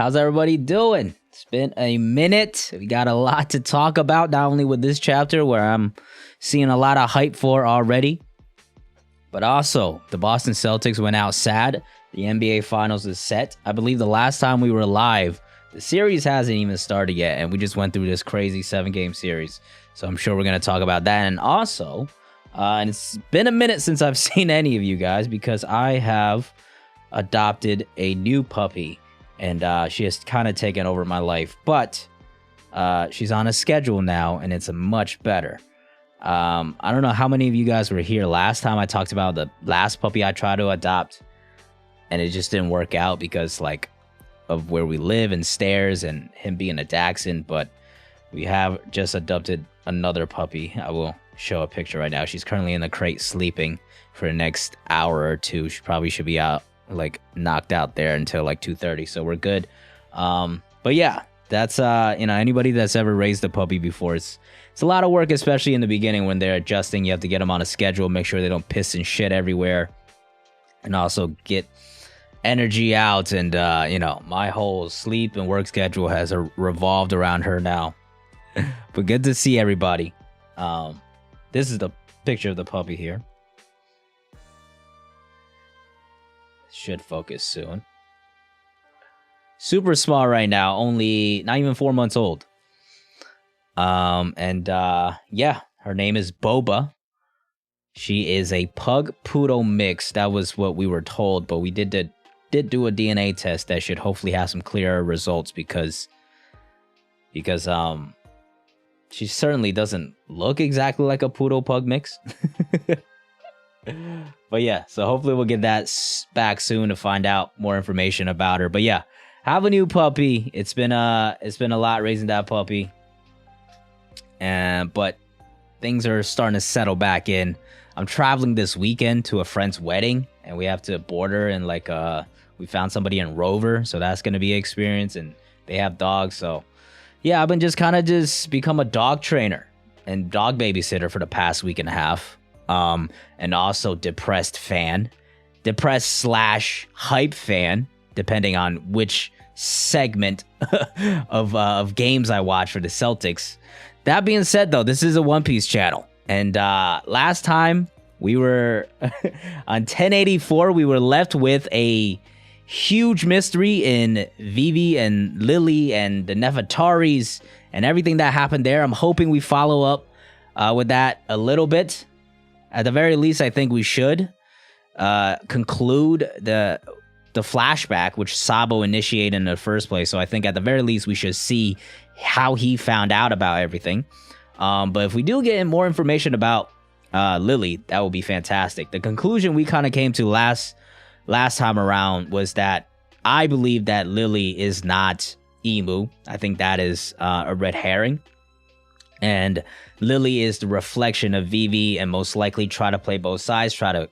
How's everybody doing? It's been a minute. We got a lot to talk about, not only with this chapter where I'm seeing a lot of hype for already, but also the Boston Celtics went out sad. The NBA Finals is set. I believe the last time we were live, the series hasn't even started yet, and we just went through this crazy 7-game series. So I'm sure we're going to talk about that. And also, and it's been a minute since I've seen any of you guys because I have adopted a new puppy, and she has kind of taken over my life. But she's on a schedule now, and it's much better. I don't know how many of you guys were here last time I talked about the last puppy I tried to adopt, and it just didn't work out because like of where we live and stairs and him being a Dachshund. But we have just adopted another puppy. I will show a picture right now. She's currently in the crate sleeping for the next hour or two. She probably should be out, like knocked out there until like 2:30. So we're good. But yeah, that's anybody that's ever raised a puppy before, it's a lot of work, especially in the beginning when they're adjusting. You have to get them on a schedule, make sure they don't piss and shit everywhere, and also get energy out. And my whole sleep and work schedule has revolved around her now. But good to see everybody. This is the picture of the puppy here. Should focus soon. Super small right now, only not even 4 months old. Yeah, her name is Boba. She is a pug poodle mix. That was what we were told, but we did do a DNA test that should hopefully have some clearer results because she certainly doesn't look exactly like a poodle pug mix. But yeah, so hopefully we'll get that back soon to find out more information about her. But yeah, have a new puppy. It's been a lot raising that puppy. But things are starting to settle back in. I'm traveling this weekend to a friend's wedding, and we have to board her, and we found somebody in Rover, so that's going to be an experience, and they have dogs. So yeah, I've been just become a dog trainer and dog babysitter for the past week and a half. And also depressed / hype fan, depending on which segment of games I watch for the Celtics. That being said, though, this is a One Piece channel, and last time we were on 1084, we were left with a huge mystery in Vivi and Lily and the Nefertaris and everything that happened there. I'm hoping we follow up with that a little bit. At the very least, I think we should conclude the flashback, which Sabo initiated in the first place. So I think at the very least, we should see how he found out about everything. But if we do get more information about Lily, that would be fantastic. The conclusion we kind of came to last time around was that I believe that Lily is not Emu. I think that is a red herring. And Lily is the reflection of Vivi, and most likely try to play both sides, try to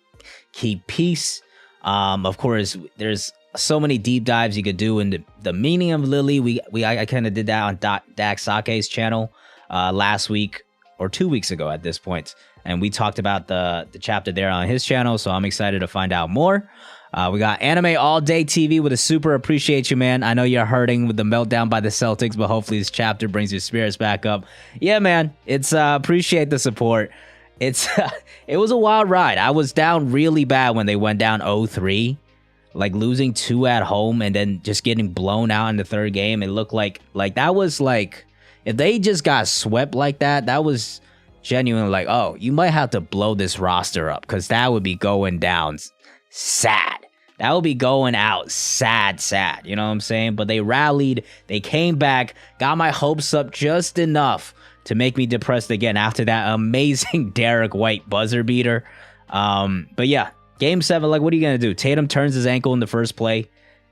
keep peace. Of course, there's so many deep dives you could do into the meaning of Lily. I kind of did that on Dax Sake's channel last week or 2 weeks ago at this point, and we talked about the chapter there on his channel. So I'm excited to find out more. We got Anime All Day TV with a super appreciate you, man. I know you're hurting with the meltdown by the Celtics, but hopefully this chapter brings your spirits back up. Yeah, man, it's appreciate the support. It was a wild ride. I was down really bad when they went down 0-3, like losing 2 at home and then just getting blown out in the third game. It looked like that was like, if they just got swept like that, that was genuinely like, oh, you might have to blow this roster up, because that would be going down sad. That will be going out sad. You know what I'm saying? But they rallied. They came back. Got my hopes up just enough to make me depressed again after that amazing Derek White buzzer beater. But yeah, Game 7, like, what are you going to do? Tatum turns his ankle in the first play.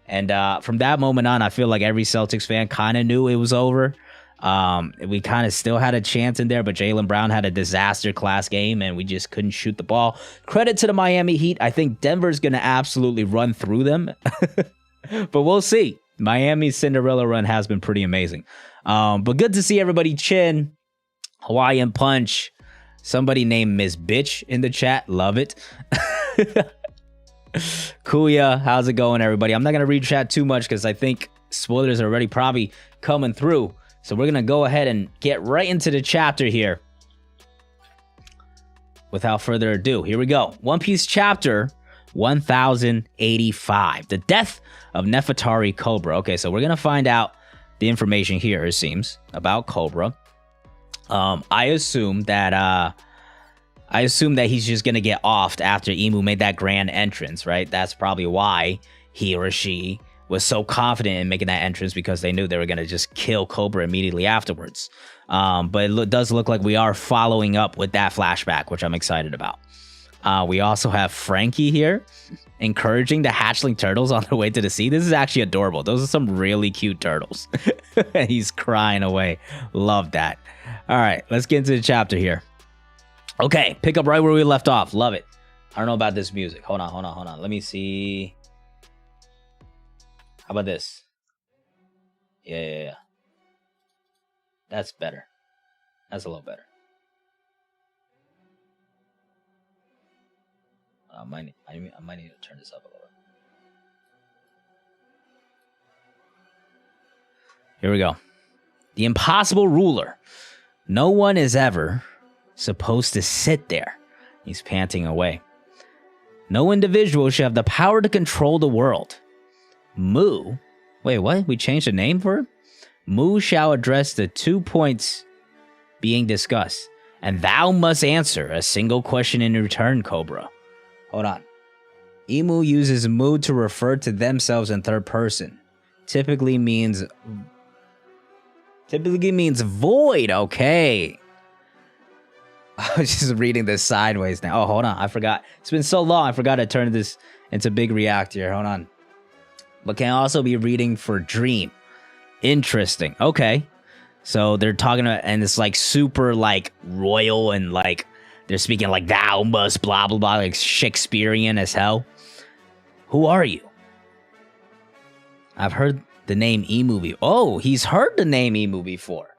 And from that moment on, I feel like every Celtics fan kind of knew it was over. We kind of still had a chance in there, but Jaylen Brown had a disaster class game and we just couldn't shoot the ball. Credit to the Miami Heat. I think Denver's going to absolutely run through them, but we'll see. Miami's Cinderella run has been pretty amazing. But good to see everybody. Chin, Hawaiian Punch, somebody named Miss Bitch in the chat. Love it. Kuya, how's it going, everybody? I'm not going to read chat too much because I think spoilers are already probably coming through. So we're going to go ahead and get right into the chapter here. Without further ado, here we go. One Piece chapter 1085. The death of Nefertari Cobra. Okay, so we're going to find out the information here, it seems, about Cobra. I assume that he's just going to get offed after Imu made that grand entrance, right? That's probably why he or she was so confident in making that entrance, because they knew they were going to just kill Cobra immediately afterwards. But it does look like we are following up with that flashback, which I'm excited about. We also have Frankie here, encouraging the hatchling turtles on their way to the sea. This is actually adorable. Those are some really cute turtles. He's crying away. Love that. All right, let's get into the chapter here. Okay, pick up right where we left off. Love it. I don't know about this music. Hold on. Let me see. How about this? Yeah. That's better. That's a little better. I might need to turn this up a little. Here we go. The impossible ruler. No one is ever supposed to sit there. He's panting away. No individual should have the power to control the world. Mu. Wait, what? We changed the name for him? Mu shall address the 2 points being discussed, and thou must answer a single question in return, Cobra. Hold on. Imu uses mu to refer to themselves in third person. Typically means void. Okay. I was just reading this sideways now. Oh, hold on. I forgot. It's been so long. I forgot to turn this into big react here. Hold on. But can also be reading for dream. Interesting. Okay. So they're talking about, and it's like super like royal, and like they're speaking like thou must blah blah blah, like Shakespearean as hell. Who are you? I've heard the name Imu before. Oh, he's heard the name Imu before.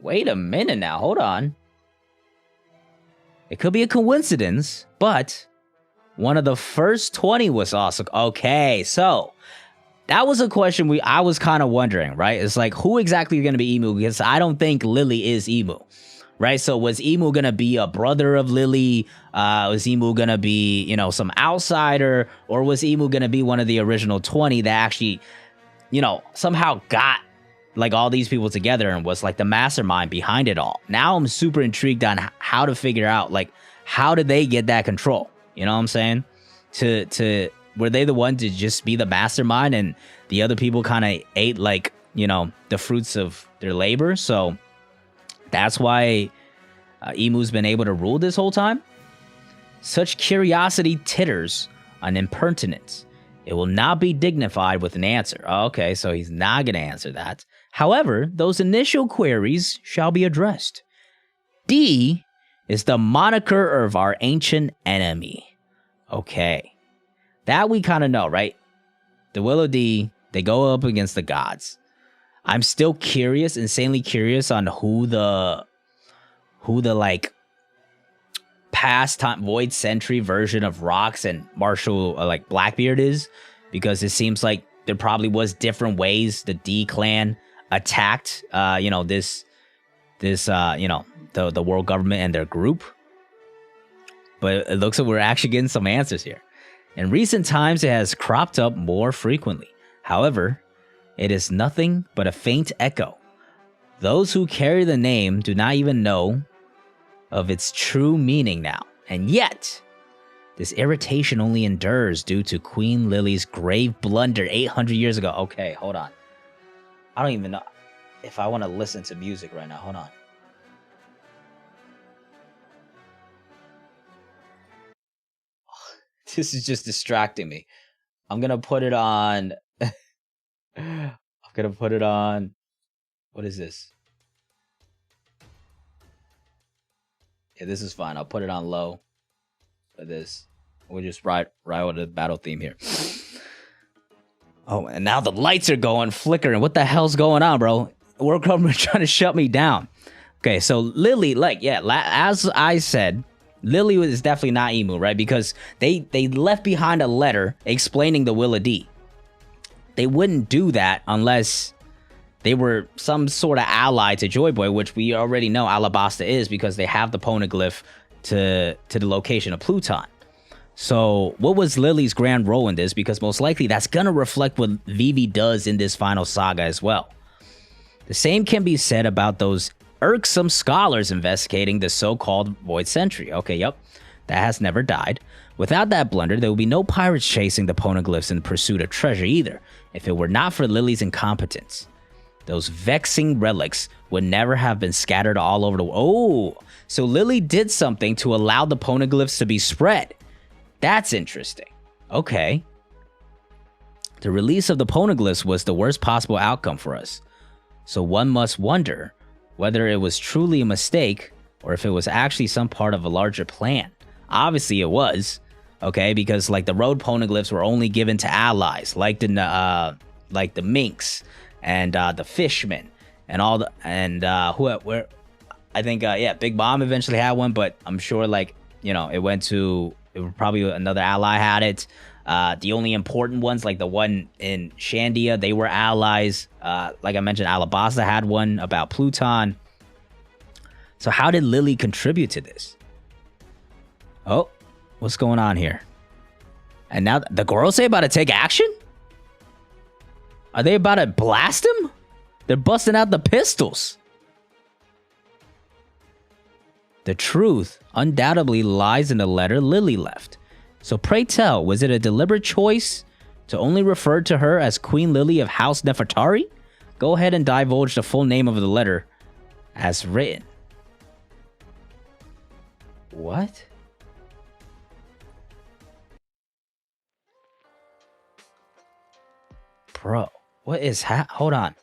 Wait a minute now. Hold on. It could be a coincidence, but one of the first 20 was also... Okay, so that was a question I was kind of wondering, right? It's like, who exactly is going to be Imu? Because I don't think Lily is Imu, right? So was Imu going to be a brother of Lily? Was Imu going to be, you know, some outsider? Or was Imu going to be one of the original 20 that actually, you know, somehow got like all these people together and was like the mastermind behind it all? Now I'm super intrigued on how to figure out, like, how did they get that control? You know what I'm saying? Were they the one to just be the mastermind and the other people kind of ate, like, you know, the fruits of their labor? So that's why Imu's been able to rule this whole time? Such curiosity titters on impertinence. It will not be dignified with an answer. Okay, so he's not going to answer that. However, those initial queries shall be addressed. D is the moniker of our ancient enemy. Okay. That we kind of know, right? The Willow D, they go up against the gods. I'm still curious, insanely curious on who the like past time Void Sentry version of Rox and Marshall like Blackbeard is, because it seems like there probably was different ways the D clan attacked you know, this you know, the world government and their group. But it looks like we're actually getting some answers here. In recent times, it has cropped up more frequently. However, it is nothing but a faint echo. Those who carry the name do not even know of its true meaning now. And yet, this irritation only endures due to Queen Lily's grave blunder 800 years ago. Okay, hold on. I don't even know if I want to listen to music right now. Hold on. This is just distracting me. I'm going to put it on... What is this? Yeah, this is fine. I'll put it on low for this. We'll just ride with the battle theme here. Oh, and now the lights are going, flickering. What the hell's going on, bro? World government trying to shut me down. Okay, so Lily, like, yeah, as I said, Lily is definitely not Imu, right? Because they left behind a letter explaining the Will of D. they wouldn't do that unless they were some sort of ally to Joy Boy, which we already know Alabasta is because they have the poneglyph to the location of Pluton. So what was Lily's grand role in this? Because most likely that's going to reflect what Vivi does in this final saga as well. The same can be said about those irksome scholars investigating the so-called Void Sentry. Okay, yep, that has never died. Without that blunder, there would be no pirates chasing the poneglyphs in pursuit of treasure either, if it were not for Lily's incompetence. Those vexing relics would never have been scattered all over the world. Oh, so Lily did something to allow the poneglyphs to be spread. That's interesting. Okay. The release of the poneglyphs was the worst possible outcome for us. So one must wonder whether it was truly a mistake or if it was actually some part of a larger plan. Obviously it was, okay, because like the road poneglyphs were only given to allies, like the minks and the fishmen and all the I think Big Mom eventually had one, but I'm sure like, you know, it probably another ally had it. The only important ones, like the one in Shandia, they were allies. Like I mentioned, Alabasta had one about Pluton. So how did Lily contribute to this? Oh, what's going on here? And now the Gorosei about to take action? Are they about to blast him? They're busting out the pistols. The truth undoubtedly lies in the letter Lily left. So pray tell, was it a deliberate choice to only refer to her as Queen Lily of House Nefertari? Go ahead and divulge the full name of the letter as written. What? Bro, what is hold on.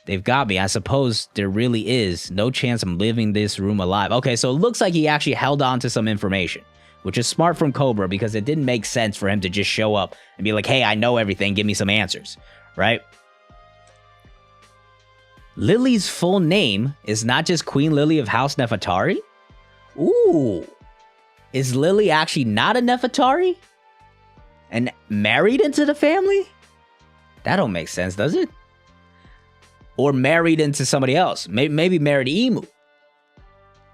They've got me. I suppose there really is no chance I'm leaving this room alive. Okay, so it looks like he actually held on to some information, which is smart from Cobra because it didn't make sense for him to just show up and be like, hey, I know everything, give me some answers, right? Lily's full name is not just Queen Lily of House Nefertari? Ooh. Is Lily actually not a Nefertari? And married into the family? That don't make sense, does it? Or married into somebody else. Maybe married Emu.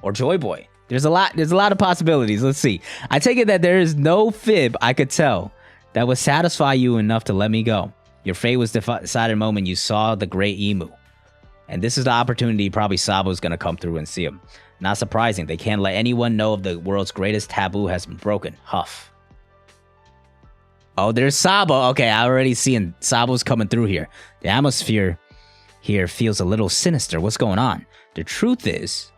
Or Joy Boy. There's a lot of possibilities. Let's see. I take it that there is no fib I could tell that would satisfy you enough to let me go. Your fate was decided the moment you saw the great Emu. And this is the opportunity probably Sabo's going to come through and see him. Not surprising. They can't let anyone know if the world's greatest taboo has been broken. Huff. Oh, there's Sabo. Okay, I already seen Sabo's coming through here. The atmosphere here feels a little sinister. What's going on? The truth is...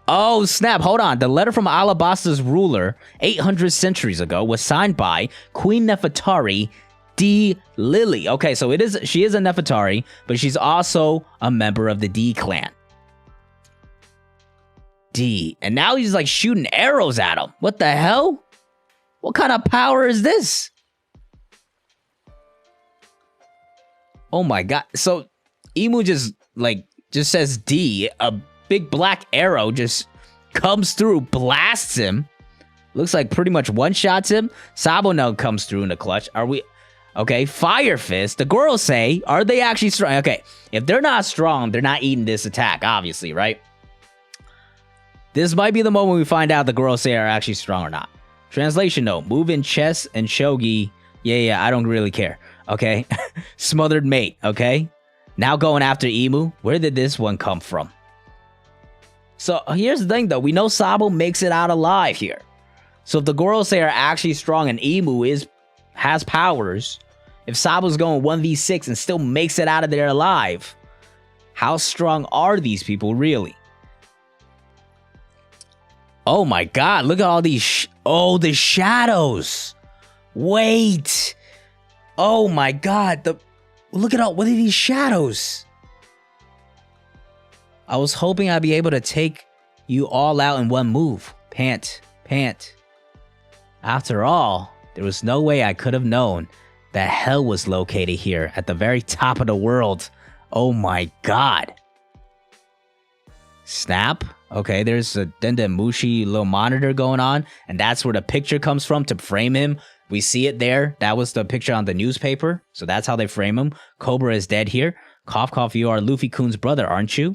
Oh, snap. Hold on. The letter from Alabasta's ruler 800 centuries ago was signed by Queen Nefertari D. Lily. Okay, so she is a Nefertari, but she's also a member of the D clan. D. And now he's like shooting arrows at him. What the hell? What kind of power is this? Oh my god. So Emu just says D. A big black arrow just comes through, blasts him. Looks like pretty much one-shots him. Sabo now comes through in the clutch. Are we... Okay, Fire Fist. The girls say, are they actually strong? Okay, if they're not strong, they're not eating this attack, obviously, right? This might be the moment we find out the girls say are actually strong or not. Translation note, move in chess and shogi. Yeah, I don't really care. Okay, smothered mate, okay? Now going after Emu. Where did this one come from? So here's the thing though, we know Sabo makes it out alive here. So if the Gorosei are actually strong and Emu has powers, if Sabo's going 1v6 and still makes it out of there alive, how strong are these people really? Oh my god, look at all these the shadows. Wait. Oh my god, look at what are these shadows? I was hoping I'd be able to take you all out in one move. Pant. After all, there was no way I could have known that hell was located here at the very top of the world. Oh my god. Snap. Okay, there's a Dendemushi little monitor going on, and that's where the picture comes from to frame him We see it there. That was the picture on the newspaper. So that's how they frame him. Cobra is dead here. Cough, cough, you are Luffy-kun's brother, aren't you?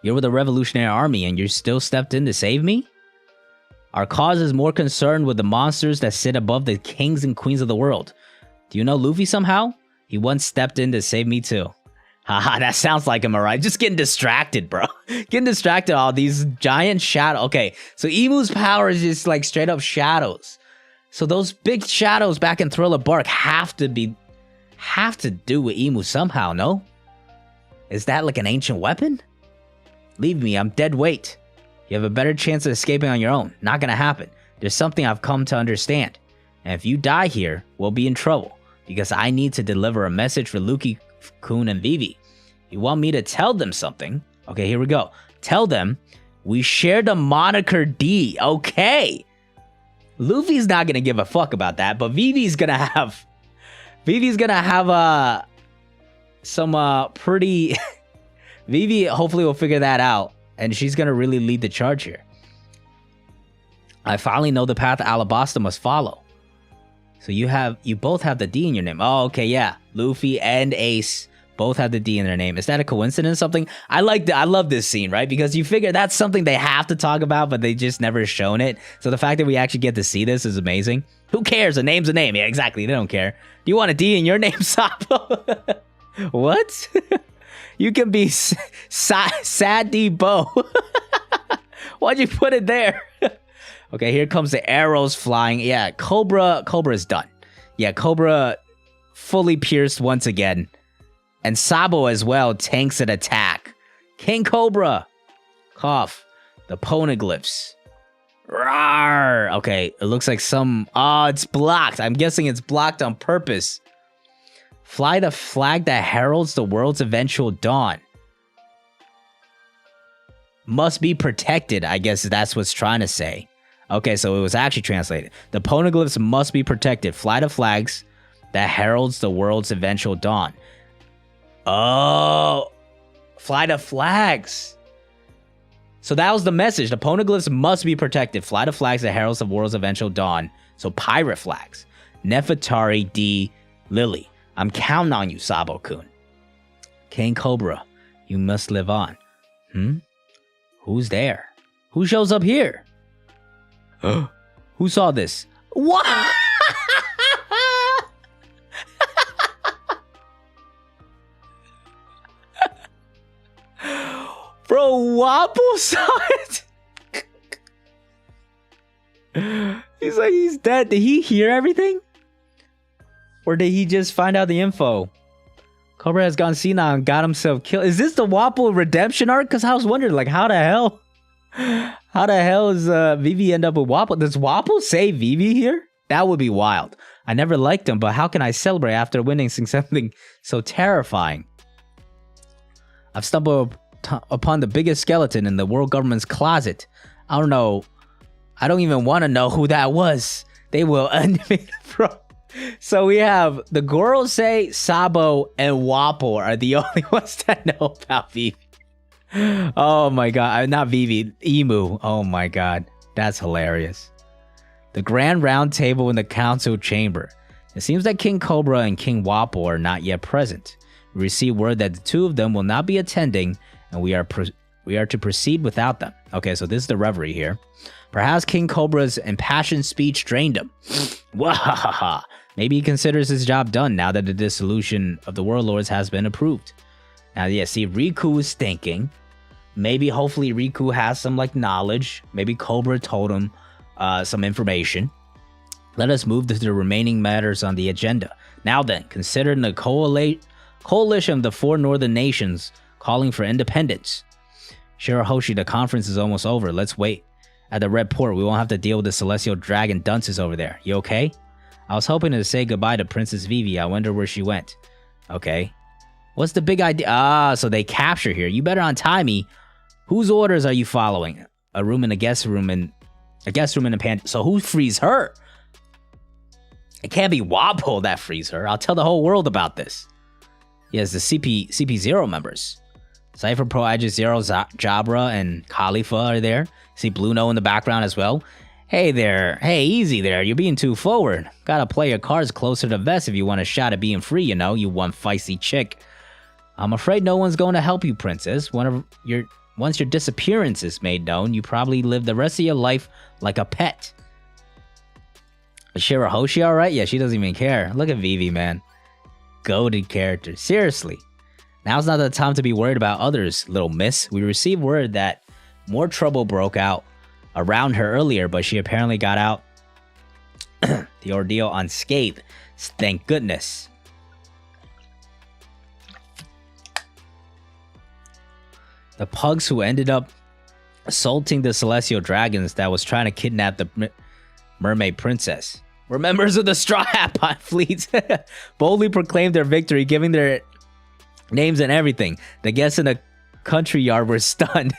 You're with the Revolutionary Army and you're still stepped in to save me? Our cause is more concerned with the monsters that sit above the kings and queens of the world. Do you know Luffy somehow? He once stepped in to save me too. Haha, that sounds like him, alright? Just getting distracted, bro. Getting distracted, all these giant shadows. Okay, so Imu's power is just like straight up shadows. So those big shadows back in Thriller Bark have to do with Imu somehow, no? Is that like an ancient weapon? Leave me, I'm dead weight. You have a better chance of escaping on your own. Not gonna happen. There's something I've come to understand. And if you die here, we'll be in trouble. Because I need to deliver a message for Luffy-kun and Vivi. You want me to tell them something? Okay, here we go. Tell them we share the moniker D. Okay. Luffy's not gonna give a fuck about that, but Vivi's gonna have some pretty Vivi hopefully will figure that out, and she's gonna really lead the charge here. I finally know the path Alabasta must follow. So you both have the D in your name. Oh, okay, yeah. Luffy and Ace both have the D in their name. Is that a coincidence? Something? I love this scene, right? Because you figure that's something they have to talk about, but they just never shown it. So the fact that we actually get to see this is amazing. Who cares? A name's a name. Yeah, exactly. They don't care. Do you want a D in your name, Sabo? What? You can be Sad D Bo. Why'd you put it there? Okay, here comes the arrows flying. Yeah, Cobra is done. Yeah, Cobra fully pierced once again. And Sabo as well tanks an attack. King Cobra. Cough. The poneglyphs. Rawr. Okay, it looks like it's blocked. I'm guessing it's blocked on purpose. Fly the flag that heralds the world's eventual dawn. Must be protected, I guess that's what's trying to say. Okay, so it was actually translated. The poneglyphs must be protected. Fly the flags that heralds the world's eventual dawn. Oh, fly the flags. So that was the message. The poneglyphs must be protected. Fly the flags that heralds the world's eventual dawn. So pirate flags. Nefertari D. Lily. I'm counting on you, Sabo-kun. King Cobra, you must live on. Who's there? Who shows up here? Who saw this? What? Bro, Wappo saw it. He's like, he's dead. Did he hear everything? Or did he just find out the info? Cobra has gone senile and got himself killed. Is this the Wappo redemption arc? Because I was wondering, like, how the hell is Vivi end up with Wappo? Does Wappo save Vivi here? That would be wild. I never liked him, but how can I celebrate after witnessing something so terrifying? I've stumbled upon the biggest skeleton in the world government's closet. I don't know. I don't even want to know who that was. They will animate from. So we have the Gorosei, Sabo, and Wappo are the only ones that know about Vivi. Oh my god. Not Vivi. Emu. Oh my god. That's hilarious. The Grand Round Table in the Council Chamber. It seems that King Cobra and King Wappo are not yet present. We receive word that the two of them will not be attending, and we are to proceed without them. Okay, so this is the reverie here. Perhaps King Cobra's impassioned speech drained him. Wahaha. Maybe he considers his job done now that the dissolution of the Warlords has been approved. Now, yeah, see, Riku is thinking. Maybe, hopefully, Riku has some, like, knowledge. Maybe Cobra told him some information. Let us move to the remaining matters on the agenda. Now then, considering the coalition of the 4 northern nations calling for independence. Shirahoshi, the conference is almost over. Let's wait. At the Red Port, we won't have to deal with the Celestial Dragon dunces over there. You okay? I was hoping to say goodbye to Princess Vivi. I wonder where she went. Okay. What's the big idea? Ah, so they capture here. You better untie me. Whose orders are you following? A room in a guest room and a guest room in a pan. So who frees her? It can't be Wappo that frees her. I'll tell the whole world about this. Yes, the CP0 members. Cypher Pro, Aegis Zero, Jabra, and Khalifa are there. See Bluno in the background as well. Hey there. Hey, easy there. You're being too forward. Gotta play your cards closer to the vest if you want a shot at being free, you know, you one feisty chick. I'm afraid no one's going to help you, princess. Once your disappearance is made known, you probably live the rest of your life like a pet. Is Shirahoshi alright? Yeah, she doesn't even care. Look at Vivi, man. Goated character. Seriously. Now's not the time to be worried about others, little miss. We received word that more trouble broke out around her earlier, but she apparently got out the ordeal unscathed. Thank goodness. The pugs who ended up assaulting the celestial dragons that was trying to kidnap the mermaid princess were members of the Straw Hat fleet. Boldly proclaimed their victory, giving their names and everything. The guests in the country yard were stunned.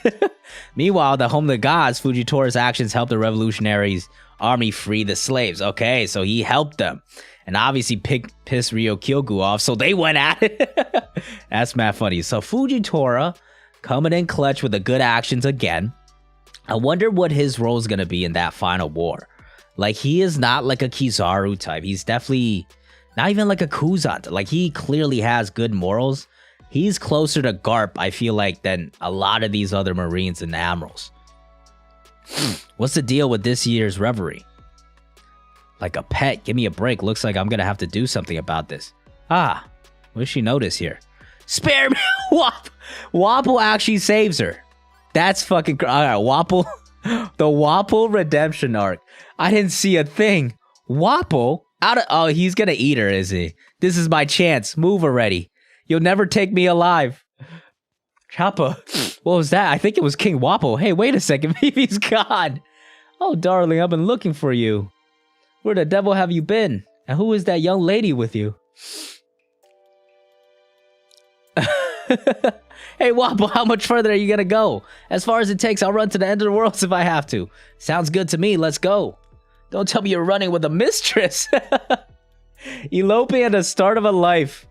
Meanwhile, the home of the gods, Fujitora's actions helped the revolutionaries' army free the slaves. Okay, so he helped them. And obviously pissed Ryo Kyoku off, so they went at it. That's mad funny. So Fujitora coming in clutch with the good actions again. I wonder what his role is going to be in that final war. Like, he is not like a Kizaru type. He's definitely not even like a Kuzan. Like, he clearly has good morals. He's closer to Garp, I feel like, than a lot of these other Marines and Admirals. What's the deal with this year's reverie? Like a pet, give me a break. Looks like I'm going to have to do something about this. Ah, what does she notice here? Spare me! Wapple actually saves her. That's fucking... Alright, Wapple... The Wapple redemption arc. I didn't see a thing. Wapple? Oh, he's gonna eat her, is he? This is my chance. Move already. You'll never take me alive. Choppa. What was that? I think it was King Wapple. Hey, wait a second. Vivi's gone. Oh, darling, I've been looking for you. Where the devil have you been? And who is that young lady with you? Hey, Wapple, how much further are you gonna go? As far as it takes, I'll run to the end of the world if I have to. Sounds good to me, let's go. Don't tell me you're running with a mistress. Eloping at the start of a life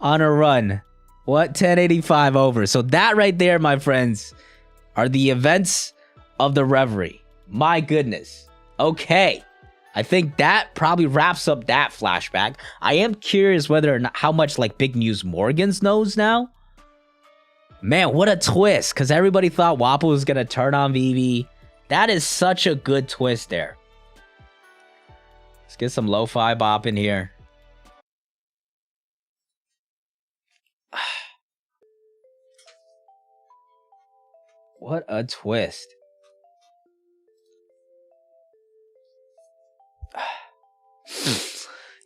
on a run. What? 1085 over. So that right there, my friends, are the events of the Reverie. My goodness. Okay. I think that probably wraps up that flashback. I am curious whether or not how much like big news Morgans knows now. Man, what a twist. Because everybody thought Wapple was going to turn on Vivi. That is such a good twist there. Let's get some lo-fi bop in here. What a twist.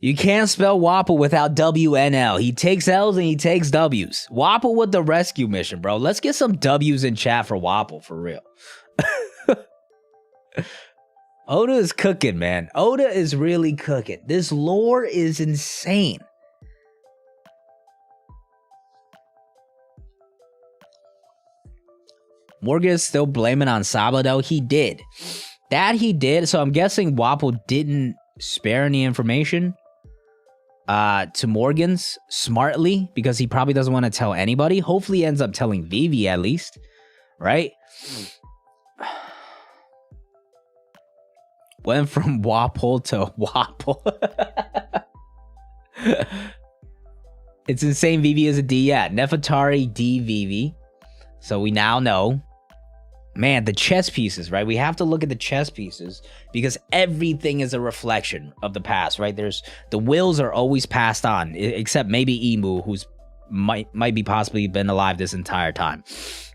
You can't spell Wapple without WNL. He takes L's and he takes W's. Wapple with the rescue mission, bro. Let's get some W's in chat for Wapple, for real. Oda is cooking, man. Oda is really cooking. This lore is insane. Morgan is still blaming on Saba, though. He did. That he did. So I'm guessing Wapple didn't spare any information to Morgans smartly, because he probably doesn't want to tell anybody. Hopefully he ends up telling Vivi at least, right? Went from Wapple to Wapple. It's insane. Vivi is a D. Yeah, Nefertari D Vivi. So we now know. Man, the chess pieces, right? We have to look at the chess pieces because everything is a reflection of the past, right? There's the wills are always passed on, except maybe Emu, who's might be possibly been alive this entire time,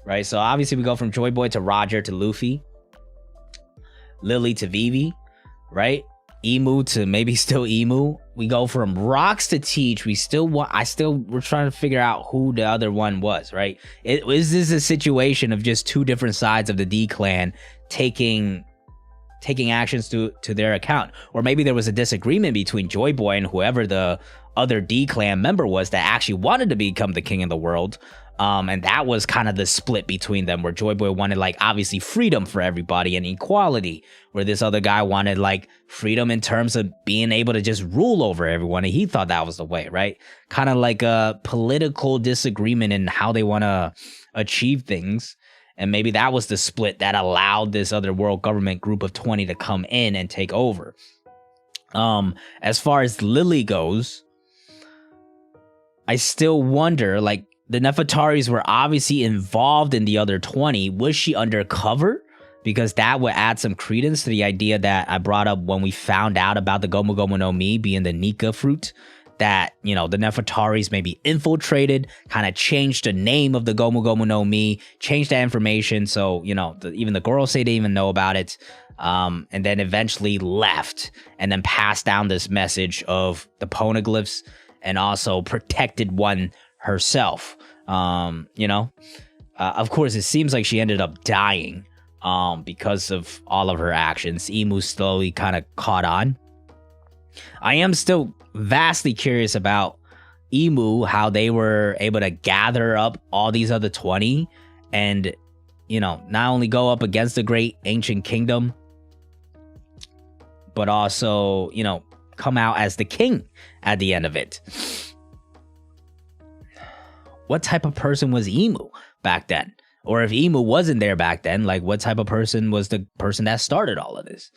right? So obviously we go from Joy Boy to Roger to Luffy, Lily to Vivi, right? Emu to maybe still Emu. We go from Rocks to Teach. We're trying to figure out who the other one was, right? Is this a situation of just two different sides of the D clan taking actions to their account? Or maybe there was a disagreement between Joy Boy and whoever the other D clan member was that actually wanted to become the king of the world. And that was kind of the split between them, where Joy Boy wanted, like, obviously freedom for everybody and equality, where this other guy wanted, like, freedom in terms of being able to just rule over everyone, and he thought that was the way, right? Kind of like a political disagreement in how they want to achieve things. And maybe that was the split that allowed this other world government group of 20 to come in and take over. As far as Lily goes, I still wonder, like, the Nefertaris were obviously involved in the other 20. Was she undercover? Because that would add some credence to the idea that I brought up when we found out about the Gomu Gomu no Mi being the Nika fruit. That, you know, the Nefertaris maybe infiltrated, kind of changed the name of the Gomu Gomu no Mi, changed that information. So, you know, even the girls say they didn't even know about it. And then eventually left and then passed down this message of the poneglyphs and also protected one herself. You know, of course, it seems like she ended up dying because of all of her actions. Imu slowly kind of caught on. I am still vastly curious about Imu, how they were able to gather up all these other 20 and, you know, not only go up against the great ancient kingdom, but also, you know, come out as the king at the end of it. What type of person was Imu back then? Or if Imu wasn't there back then, like, what type of person was the person that started all of this?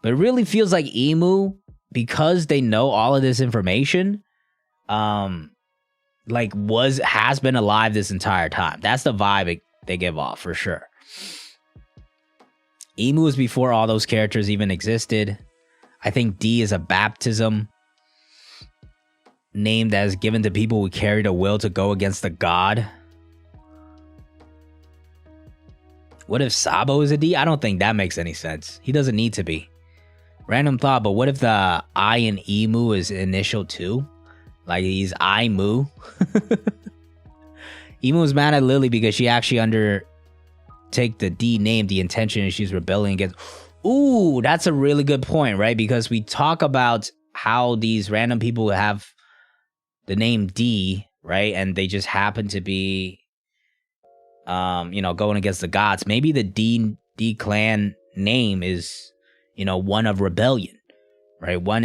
But it really feels like Imu, because they know all of this information, like, has been alive this entire time. That's the vibe they give off, for sure. Imu was before all those characters even existed. I think D is a baptism named as given to people who carried a will to go against the god. What if Sabo is a D? I don't think that makes any sense. He doesn't need to be. Random thought, but what if the I in Imu is initial too? Like, he's I-Mu. Imu was mad at Lily because she actually undertake the D name, the intention, and she's rebelling against... Ooh, that's a really good point, right? Because we talk about how these random people have the name D, right? And they just happen to be, you know, going against the gods. Maybe the D clan name is, you know, one of rebellion, right? One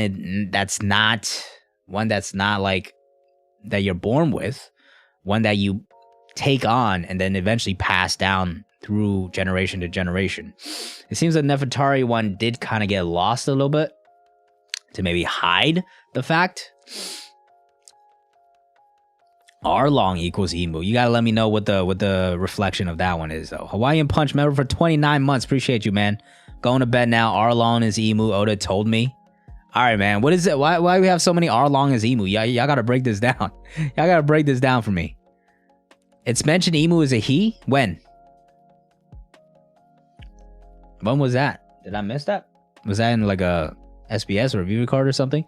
that's not like that you're born with, one that you take on and then eventually pass down through generation to generation. It seems that Nefertari one did kind of get lost a little bit to maybe hide the fact. R long equals Imu. You gotta let me know what the reflection of that one is, though. Hawaiian Punch member for 29 months. Appreciate you, man. Going to bed now. R long is Imu. Oda told me. All right, man. What is it? Why do we have so many R long as Imu? Y'all gotta break this down. Y'all gotta break this down for me. It's mentioned Imu is a he. When was that? Did I miss that? Was that in like a SBS or review record or something?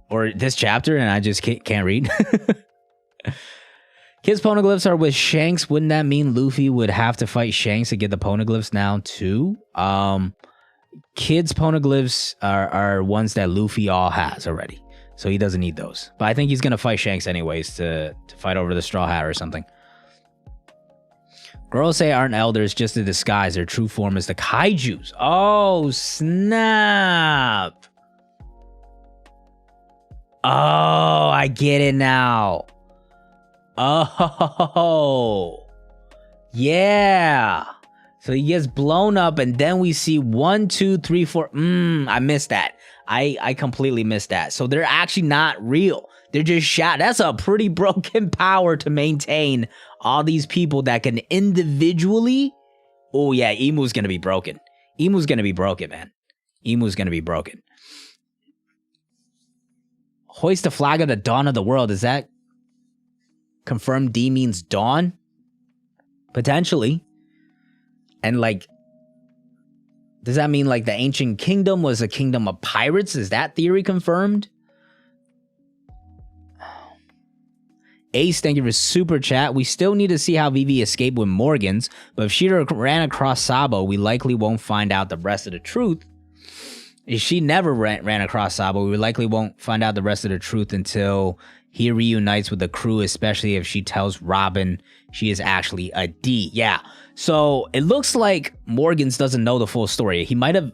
Or this chapter and I just can't read? Kids poneglyphs are with Shanks. Wouldn't that mean Luffy would have to fight Shanks to get the poneglyphs now too? Kids poneglyphs are ones that Luffy all has already, so he doesn't need those. But I think he's gonna fight Shanks anyways to fight over the Straw Hat or something. Girls say aren't elders, just a disguise. Their true form is the kaijus. Oh, snap. Oh, I get it now. Oh, yeah. So he gets blown up and then we see 1, 2, 3, 4. I missed that. I completely missed that. So they're actually not real. They're just shot. That's a pretty broken power to maintain all these people that can individually. Oh yeah, Imu's gonna be broken. Imu's gonna be broken, man. Imu's gonna be broken. Hoist the flag of the dawn of the world. Is that confirmed D means dawn? Potentially. And like, does that mean like the ancient kingdom was a kingdom of pirates? Is that theory confirmed? Ace, thank you for super chat. We still need to see how Vivi escaped with Morgans, but if she ran across Sabo, we likely won't find out the rest of the truth. If she never ran across Sabo, we likely won't find out the rest of the truth until he reunites with the crew, especially if she tells Robin she is actually a D. Yeah, so it looks like Morgans doesn't know the full story. He might have,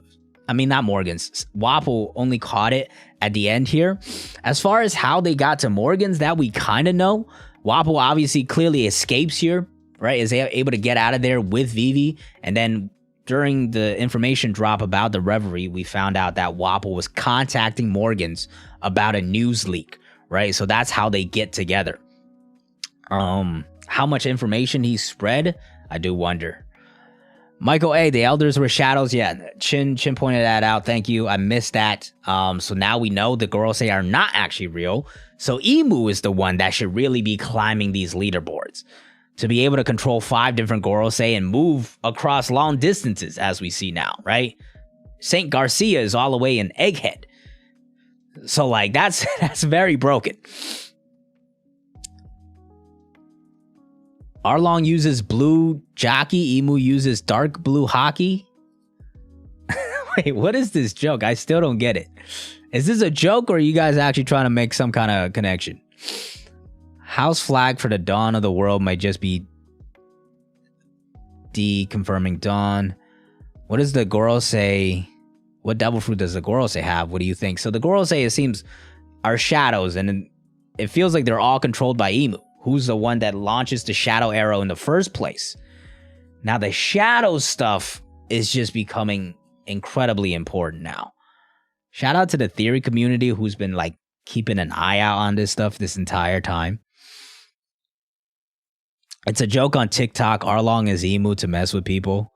I mean, not Morgans. Wapol only caught it at the end here. As far as how they got to Morgans, that we kind of know. Wapol obviously clearly escapes here right? Is able to get out of there with Vivi. And then during the information drop about the Reverie, we found out that Wapol was contacting Morgans about a news leak, right? So that's how they get together. How much information he spread, I do wonder. Michael A, the elders were shadows. Yeah, Chin pointed that out. Thank you. I missed that. So now we know the Gorosei are not actually real. So Emu is the one that should really be climbing these leaderboards to be able to control 5 different Gorosei and move across long distances, as we see now, right? Saint Garcia is all the way in Egghead. So like that's very broken. Arlong uses blue jockey, Emu uses dark blue hockey. Wait, what is this joke? I still don't get it. Is this a joke or are you guys actually trying to make some kind of connection? House flag for the dawn of the world might just be D confirming dawn. What does the Gorosei? What devil fruit does the Gorosei have? What do you think? So the Gorosei, it seems, are shadows, and it feels like they're all controlled by Emu, who's the one that launches the shadow arrow in the first place. Now the shadow stuff is just becoming incredibly important now. Shout out to the theory community who's been like keeping an eye out on this stuff this entire time. It's a joke on TikTok. Arlong is Emu to mess with people.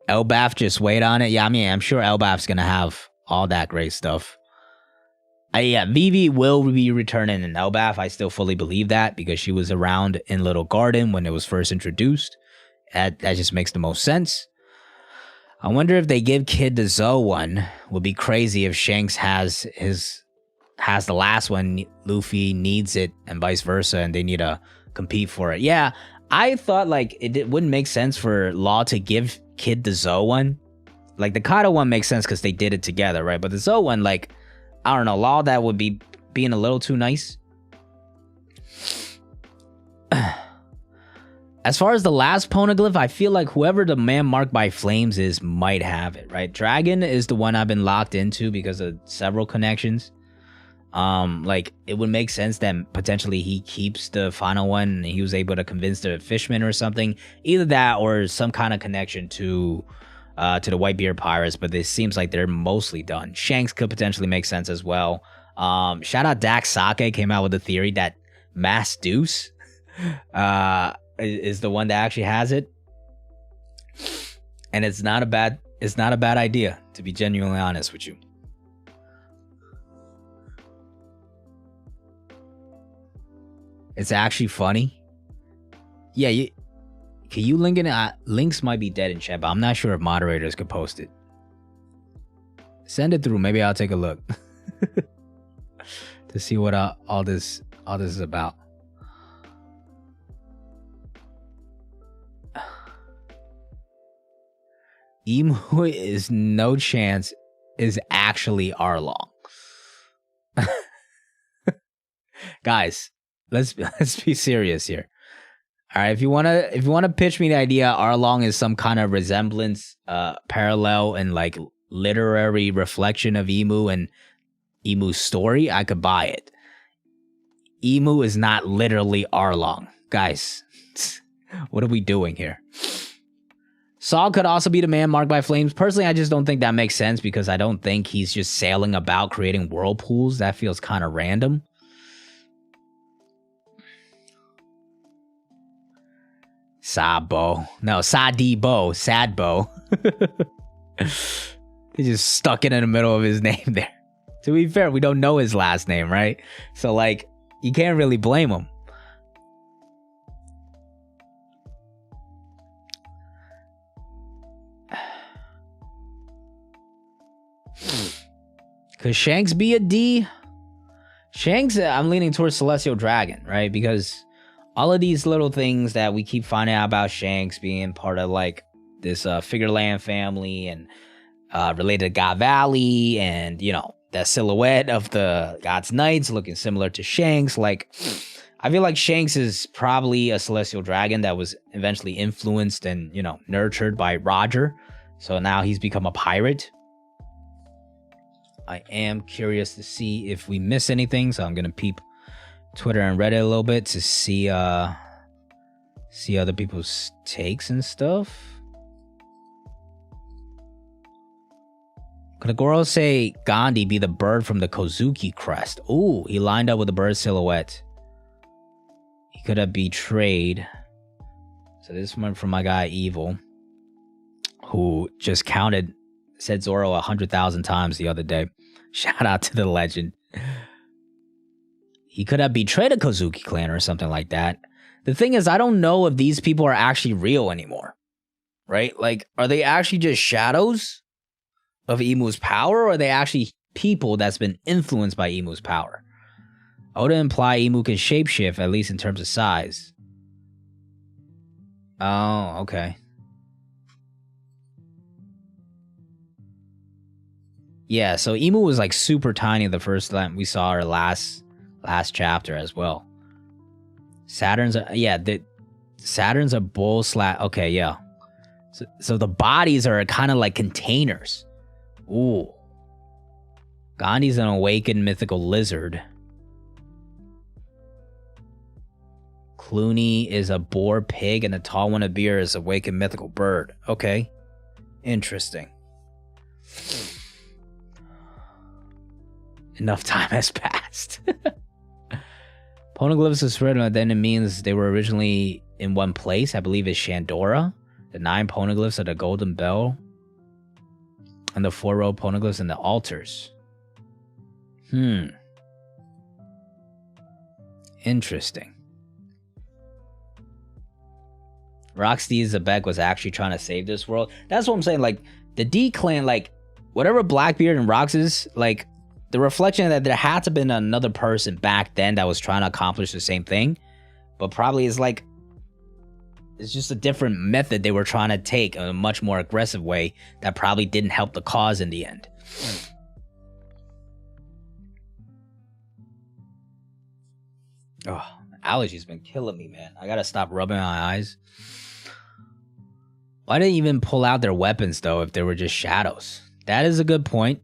Elbaf just wait on it. Yeah, I mean, I'm sure Elbaf's gonna have all that great stuff. Yeah, Vivi will be returning in Elbaf. I still fully believe that because she was around in Little Garden when it was first introduced. That just makes the most sense. I wonder if they give Kid the Zoe one. Would be crazy if Shanks has the last one. Luffy needs it and vice versa, and they need to compete for it. Yeah, I thought like it wouldn't make sense for Law to give Kid the Zoe one. Like the Kaido one makes sense because they did it together, right? But the Zoe one, like, I don't know, Law, that would be being a little too nice. As far as the last poneglyph, I feel like whoever the man marked by flames is might have it, right? Dragon is the one I've been locked into because of several connections. Like it would make sense that potentially he keeps the final one and he was able to convince the Fishman or something. Either that or some kind of connection to the Whitebeard Pirates, but it seems like they're mostly done. Shanks could potentially make sense as well. Shout out Dax Sake came out with the theory that Mass Deuce is the one that actually has it. And it's not a bad idea, to be genuinely honest with you. It's actually funny. Yeah, can you link it? Links might be dead in chat, but I'm not sure if moderators could post it. Send it through. Maybe I'll take a look to see what all this is about. Emu is no chance is actually Arlong. Guys, let's be serious here. All right, if you wanna pitch me the idea Arlong is some kind of resemblance, parallel and like literary reflection of Emu and Emu's story, I could buy it. Emu is not literally Arlong, guys. What are we doing here? Saul could also be the man marked by flames. Personally, I just don't think that makes sense because I don't think he's just sailing about creating whirlpools. That feels kind of random. Sabo. No, Sadibo. Sadbo. He just stuck it in the middle of his name there. To be fair, we don't know his last name, right? So, like, you can't really blame him. Could Shanks be a D? Shanks, I'm leaning towards Celestial Dragon, right? Because all of these little things that we keep finding out about Shanks being part of like this Figureland family and related to God Valley, and you know, that silhouette of the God's Knights looking similar to Shanks. Like, I feel like Shanks is probably a Celestial Dragon that was eventually influenced and, you know, nurtured by Roger. So now he's become a pirate. I am curious to see if we miss anything, so I'm gonna peep Twitter and Reddit a little bit to see other people's takes and stuff. Could a girl say Gandhi be the bird from the Kozuki crest? Ooh, he lined up with the bird silhouette. He could have betrayed. So this one from my guy Evil, who just said Zoro 100,000 times the other day. Shout out to the legend. He could have betrayed a Kozuki clan or something like that. The thing is, I don't know if these people are actually real anymore. Right? Like, are they actually just shadows of Imu's power, or are they actually people that's been influenced by Imu's power? I would imply Imu can shapeshift, at least in terms of size. Oh, okay. Yeah, so Imu was like super tiny the first time we saw her last chapter as well. Saturn's a bull / okay, yeah. So the bodies are kind of like containers. Ooh. Gandhi's an awakened mythical lizard. Clooney is a boar pig, and the tall one of beer is a awakened mythical bird. Okay. Interesting. Enough time has passed. Poneglyphs is spread, then it means they were originally in one place. I believe it's Shandora. The 9 poneglyphs are the golden bell. And the 4-row poneglyphs and the altars. Interesting. Rocksteady Zebek was actually trying to save this world. That's what I'm saying. Like, the D clan, like, whatever Blackbeard and Rox is, like, the reflection that there had to have been another person back then that was trying to accomplish the same thing. But probably it's like, it's just a different method they were trying to take, a much more aggressive way that probably didn't help the cause in the end. Oh, allergies been killing me, man. I gotta stop rubbing my eyes. Why didn't they even pull out their weapons, though, if they were just shadows? That is a good point.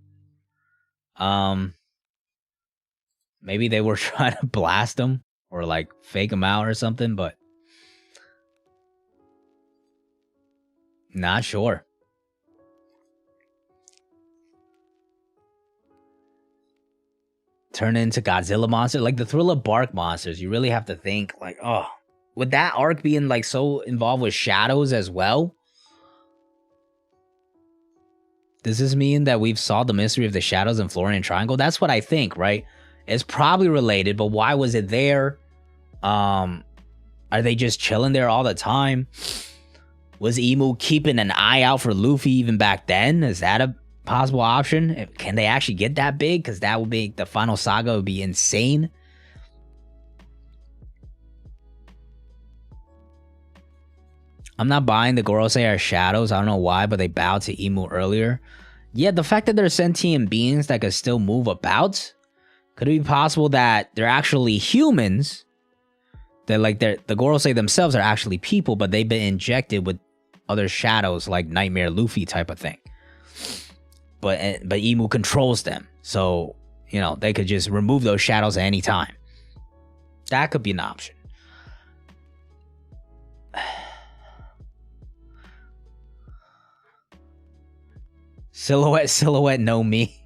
Maybe they were trying to blast them or, like, fake them out or something, but not sure. Turn into Godzilla monster, like the Thriller Bark monsters. You really have to think, like, oh, would that arc being like so involved with shadows as well? Does this mean that we've solved the mystery of the shadows in Florian Triangle? That's what I think, right? It's probably related, but why was it there? Are they just chilling there all the time? Was Imu keeping an eye out for Luffy even back then? Is that a possible option? Can they actually get that big? Because that would be, the final saga would be insane. I'm not buying the Gorosei are shadows. I don't know why, but they bowed to Imu earlier. Yeah, the fact that they're sentient beings that could still move about. Could it be possible that they're actually humans? That like the Gorosei themselves are actually people, but they've been injected with other shadows like Nightmare Luffy type of thing. But Imu controls them. So, you know, they could just remove those shadows at any time. That could be an option. Silhouette, know me.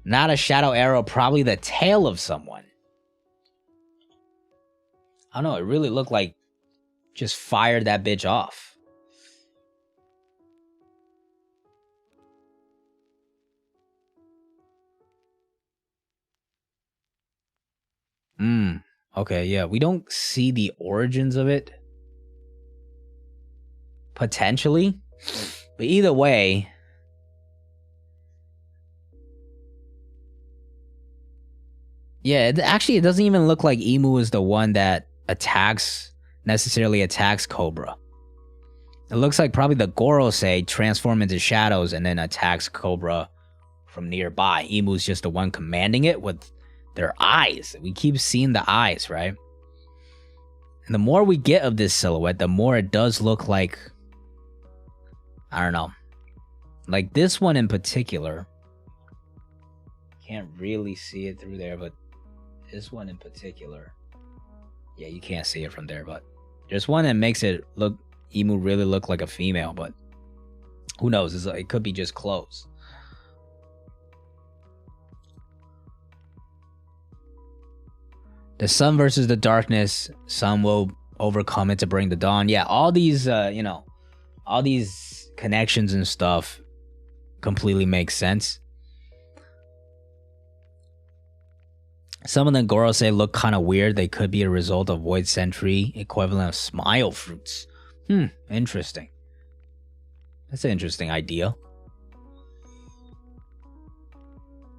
Not a shadow arrow, probably the tail of someone. I don't know, it really looked like just fired that bitch off. Okay, yeah, we don't see the origins of it. Potentially. But either way, yeah, it doesn't even look like Imu is the one that necessarily attacks Cobra. It looks like probably the Gorosei transform into shadows and then attacks Cobra from nearby. Imu's just the one commanding it with their eyes. We keep seeing the eyes, right? And the more we get of this silhouette, the more it does look like, I don't know, Like this one in particular. Can't really see it through there, but this one in particular. Yeah, you can't see it from there, but there's one that makes it look, Emu really look like a female, but who knows? It could be just clothes. The sun versus the darkness. Sun will overcome it to bring the dawn. Yeah, all these, you know, all these connections and stuff completely make sense. Some of the Gorosei look kind of weird. They could be a result of Void Sentry equivalent of smile fruits. Interesting. That's an interesting idea.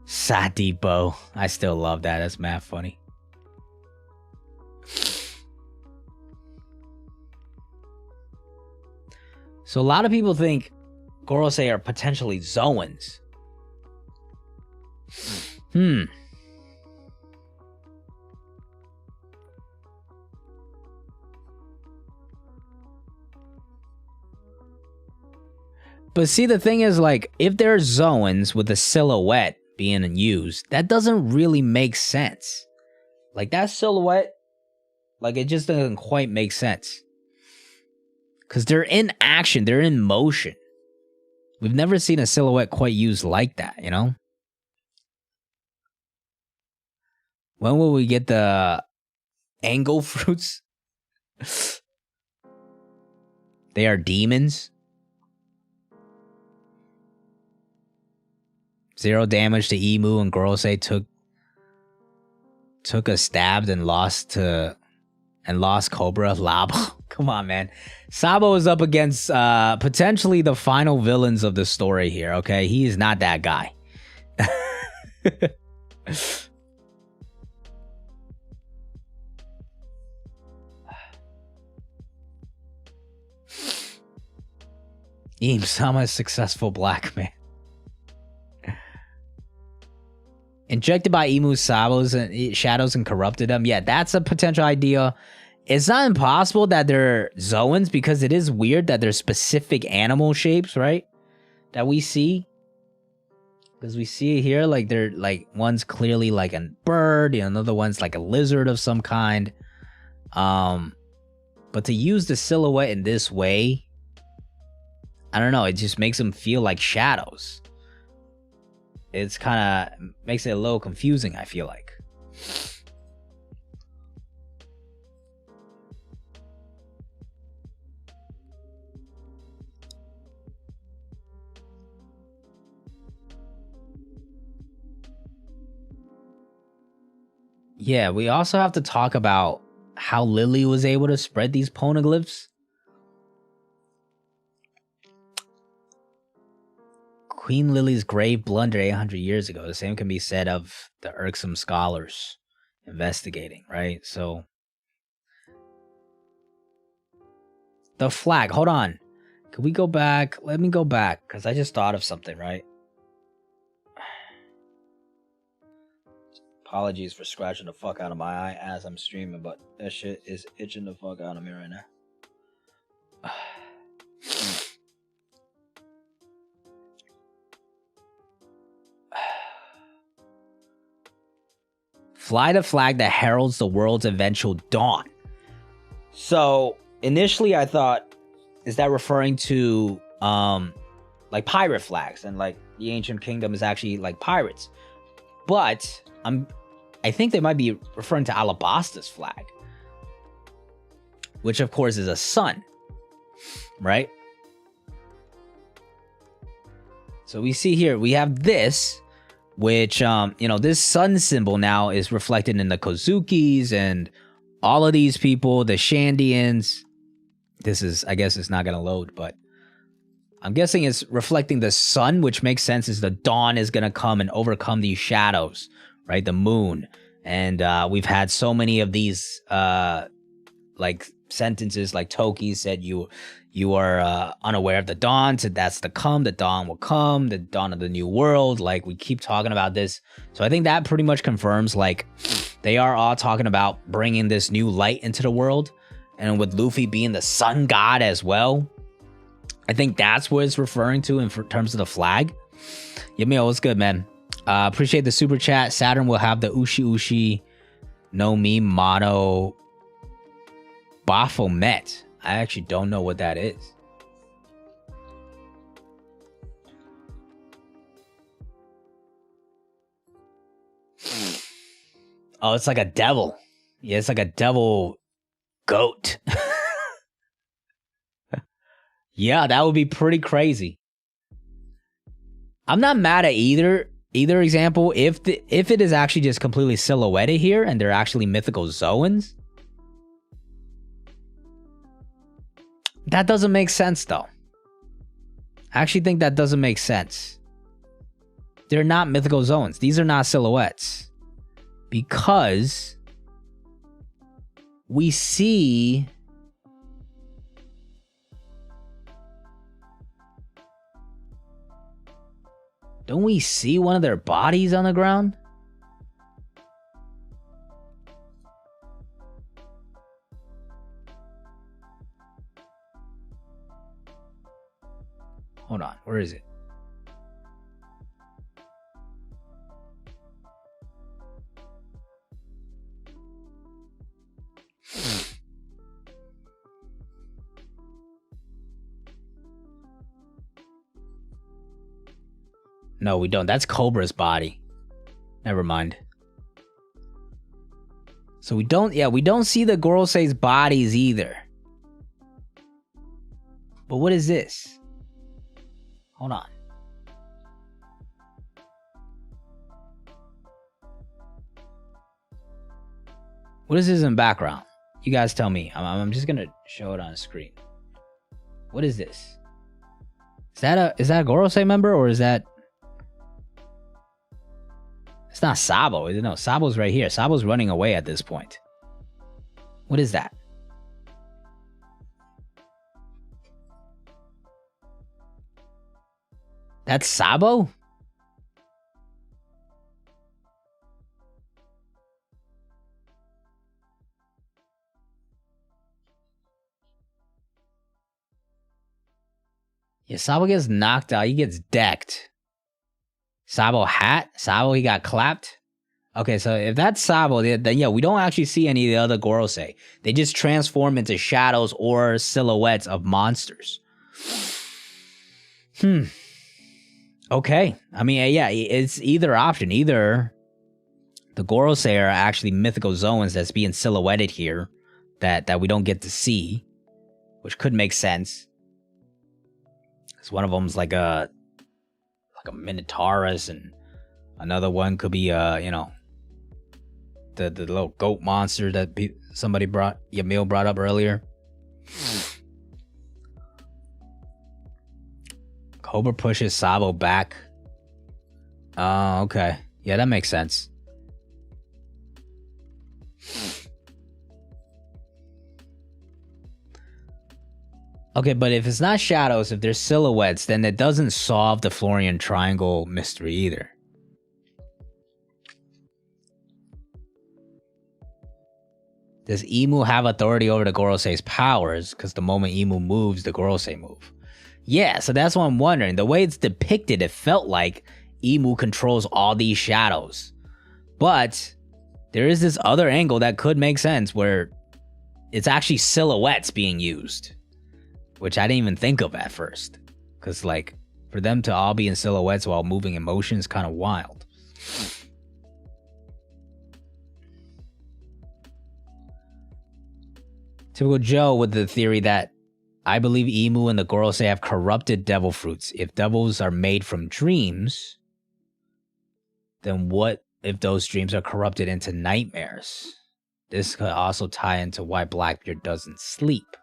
Sadipo. I still love that. That's mad funny. So a lot of people think Gorosei are potentially Zoans. But see, the thing is, like, if there's Zoans with a silhouette being used, that doesn't really make sense. Like, that silhouette, like, it just doesn't quite make sense. Because they're in action, they're in motion. We've never seen a silhouette quite used like that, you know? When will we get the angle fruits? They are demons. 0 damage to Emu, and Gorosei took a stab and lost Cobra. Labo. Come on, man. Sabo is up against potentially the final villains of the story here, okay? He is not that guy. Im-sama is successful black man. Injected by Emu's Sabo's and shadows and corrupted them. Yeah, that's a potential idea. It's not impossible that they're Zoans, because it is weird that there's specific animal shapes, right? That we see. Because we see it here, like they're like, one's clearly like a bird, and another one's like a lizard of some kind. But to use the silhouette in this way, I don't know, it just makes them feel like shadows. It's kind of makes it a little confusing, I feel like. Yeah, we also have to talk about how Lily was able to spread these poneglyphs. Queen Lily's grave blunder 800 years ago. The same can be said of the irksome scholars investigating, right? So, the flag. Hold on. Can we go back? Let me go back, because I just thought of something, right? Apologies for scratching the fuck out of my eye as I'm streaming, but that shit is itching the fuck out of me right now. Fly the flag that heralds the world's eventual dawn. So initially I thought, is that referring to like pirate flags, and like the ancient kingdom is actually like pirates? But I think they might be referring to Alabasta's flag, which of course is a sun, right? So we see here, we have this, which, you know, this sun symbol now is reflected in the Kozukis and all of these people, the Shandians. This is, I guess it's not going to load, but I'm guessing it's reflecting the sun, which makes sense, as the dawn is going to come and overcome these shadows, right? The moon. And we've had so many of these like sentences, like Toki said, you are unaware of the dawn, so that's the dawn will come, the dawn of the new world. Like, we keep talking about this. So I think that pretty much confirms, like, they are all talking about bringing this new light into the world. And with Luffy being the sun god as well, I think that's what it's referring to in terms of the flag. Yamil, what's good, man? Appreciate the super chat. Saturn will have the Ushi Ushi no Mi motto Baphomet. I actually don't know what that is. Oh, it's like a devil. Yeah, it's like a devil goat. Yeah, that would be pretty crazy. I'm not mad at either example if it is actually just completely silhouetted here and they're actually mythical Zoans. That doesn't make sense though. I actually think that doesn't make sense. They're not mythical Zoans. These are not silhouettes. Because we see don't we see one of their bodies on the ground? Hold on, where is it? No, we don't. That's Cobra's body. Never mind. So we don't see the Gorosei's bodies either. But what is this? Hold on. What is this in the background? You guys tell me. I'm just gonna show it on the screen. What is this? Is that a Gorosei member or is that? It's not Sabo, is it? No, Sabo's right here. Sabo's running away at this point. What is that? That's Sabo? Yeah, Sabo gets knocked out. He gets decked. Sabo hat? Sabo, he got clapped? Okay, so if that's Sabo, then yeah, we don't actually see any of the other Gorosei. They just transform into shadows or silhouettes of monsters. Okay. I mean, yeah, it's either option. Either the Gorosei are actually mythical Zoans that's being silhouetted here that we don't get to see, which could make sense. Because one of them's like a Minotaurus, and another one could be the little goat monster that Yamil brought up earlier. Cobra pushes Sabo back. Oh, okay. Yeah, that makes sense. Okay, but if it's not shadows, if there's silhouettes, then it doesn't solve the Florian Triangle mystery either. Does Imu have authority over the Gorosei's powers? Because the moment Imu moves, the Gorosei move. Yeah, so that's what I'm wondering. The way it's depicted, it felt like Imu controls all these shadows. But there is this other angle that could make sense where it's actually silhouettes being used. Which I didn't even think of at first. Because, like, for them to all be in silhouettes while moving in motion is kind of wild. Typical Joe with the theory that I believe Imu and the Gorosei have corrupted devil fruits. If devils are made from dreams, then what if those dreams are corrupted into nightmares? This could also tie into why Blackbeard doesn't sleep.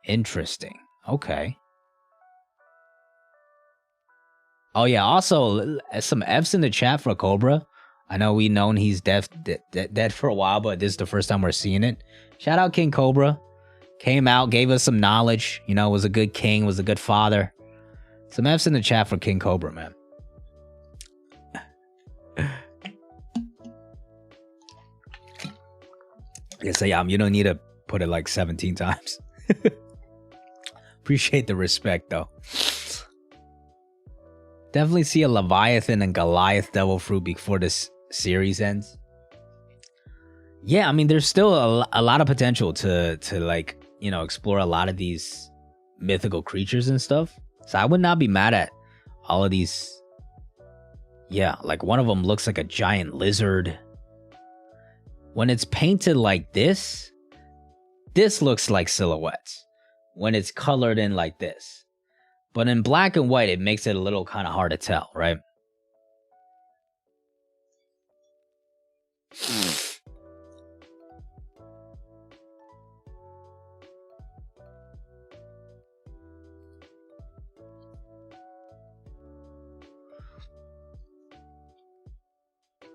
Interesting. Okay. Oh yeah, also some F's in the chat for Cobra. I know we known he's dead for a while, but this is the first time we're seeing it. Shout out King Cobra. Came out, gave us some knowledge, was a good king, was a good father. Some F's in the chat for King Cobra, man. Yeah, so yeah, you don't need to put it like 17 times. Appreciate the respect, though. Definitely see a Leviathan and Goliath Devil Fruit before this series ends. Yeah, I mean, there's still a lot of potential to like, you know, explore a lot of these mythical creatures and stuff. So I would not be mad at all of these. Yeah, like one of them looks like a giant lizard. When it's painted like this looks like silhouettes. When it's colored in like this. But in black and white, it makes it a little kind of hard to tell, right?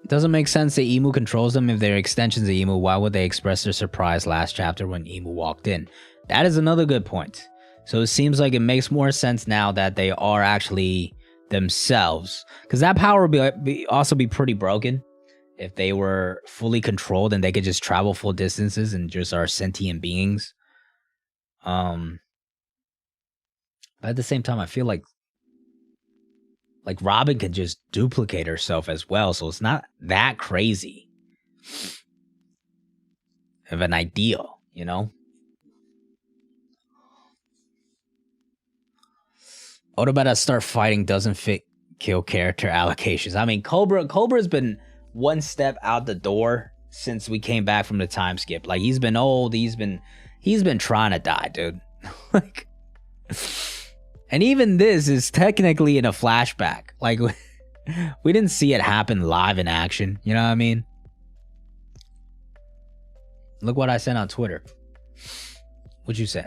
Doesn't make sense that Emu controls them. If they're extensions of Emu, why would they express their surprise last chapter when Emu walked in? That is another good point. So it seems like it makes more sense now that they are actually themselves. Because that power would also be pretty broken if they were fully controlled and they could just travel full distances and just are sentient beings. But at the same time, I feel like Robin could just duplicate herself as well, so it's not that crazy of an ideal, you know? What about us start fighting doesn't fit kill character allocations? I mean, Cobra's been one step out the door since we came back from the time skip. Like, he's been old, he's been trying to die, dude. Like, and even this is technically in a flashback. Like, we didn't see it happen live in action. You know what I mean? Look what I sent on Twitter. What'd you say?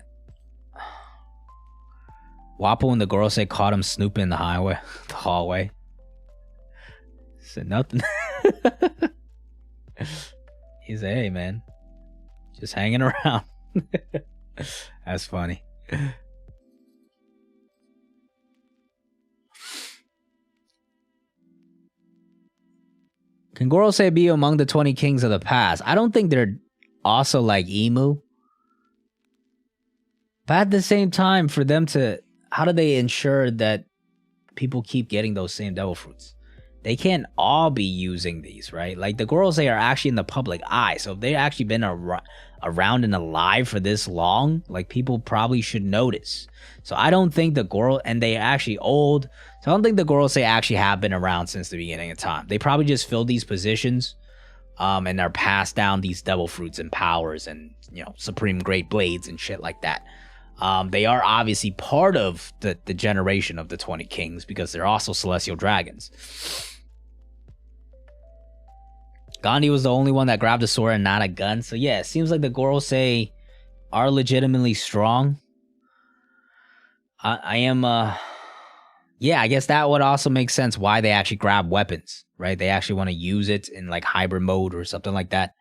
Wapo and the girl say caught him snooping in the hallway. Said nothing. He said, hey, man. Just hanging around. That's funny. Can Gorosei be among the 20 kings of the past? I don't think they're also like Emu. But at the same time, for them to... How do they ensure that people keep getting those same devil fruits? They can't all be using these, right? Like, the Gorosei are actually in the public eye. So if they've actually been around and alive for this long, like, people probably should notice. So I don't think the Goro... And they're actually old. So I don't think the Gorosei actually have been around since the beginning of time. They probably just filled these positions and are passed down these devil fruits and powers and, you know, supreme great blades and shit like that. They are obviously part of the generation of the 20 kings because they're also celestial dragons. Gandhi was the only one that grabbed a sword and not a gun. So yeah, it seems like the Gorosei are legitimately strong. Yeah, I guess that would also make sense why they actually grab weapons, right? They actually want to use it in like hybrid mode or something like that.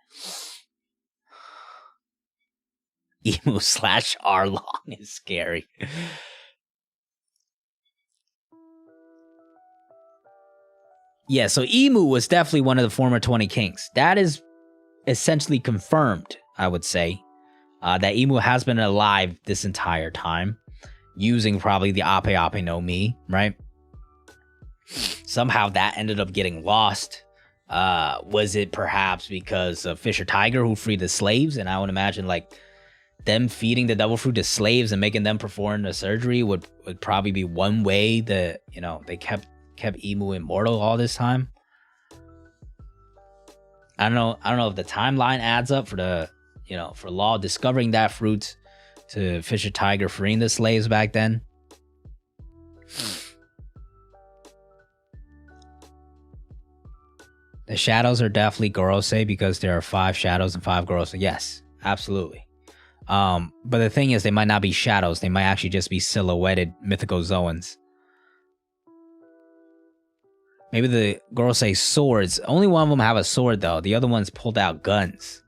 Emu / Arlong is scary. Yeah, so Emu was definitely one of the former 20 kings. That is essentially confirmed, I would say, that Emu has been alive this entire time, using probably the Ape Ape no Mi, right? Somehow that ended up getting lost. Was it perhaps because of Fisher Tiger who freed the slaves? And I would imagine like them feeding the devil fruit to slaves and making them perform the surgery would probably be one way that, you know, they kept Emu immortal all this time. I don't know if the timeline adds up for the, you know, for Law discovering that fruit to Fisher Tiger freeing the slaves back then. The shadows are definitely Gorosei because there are 5 shadows and 5 Gorosei. Yes, absolutely. But the thing is, they might not be shadows. They might actually just be silhouetted mythicozoans. Maybe the Gorosei swords. Only one of them have a sword, though. The other ones pulled out guns.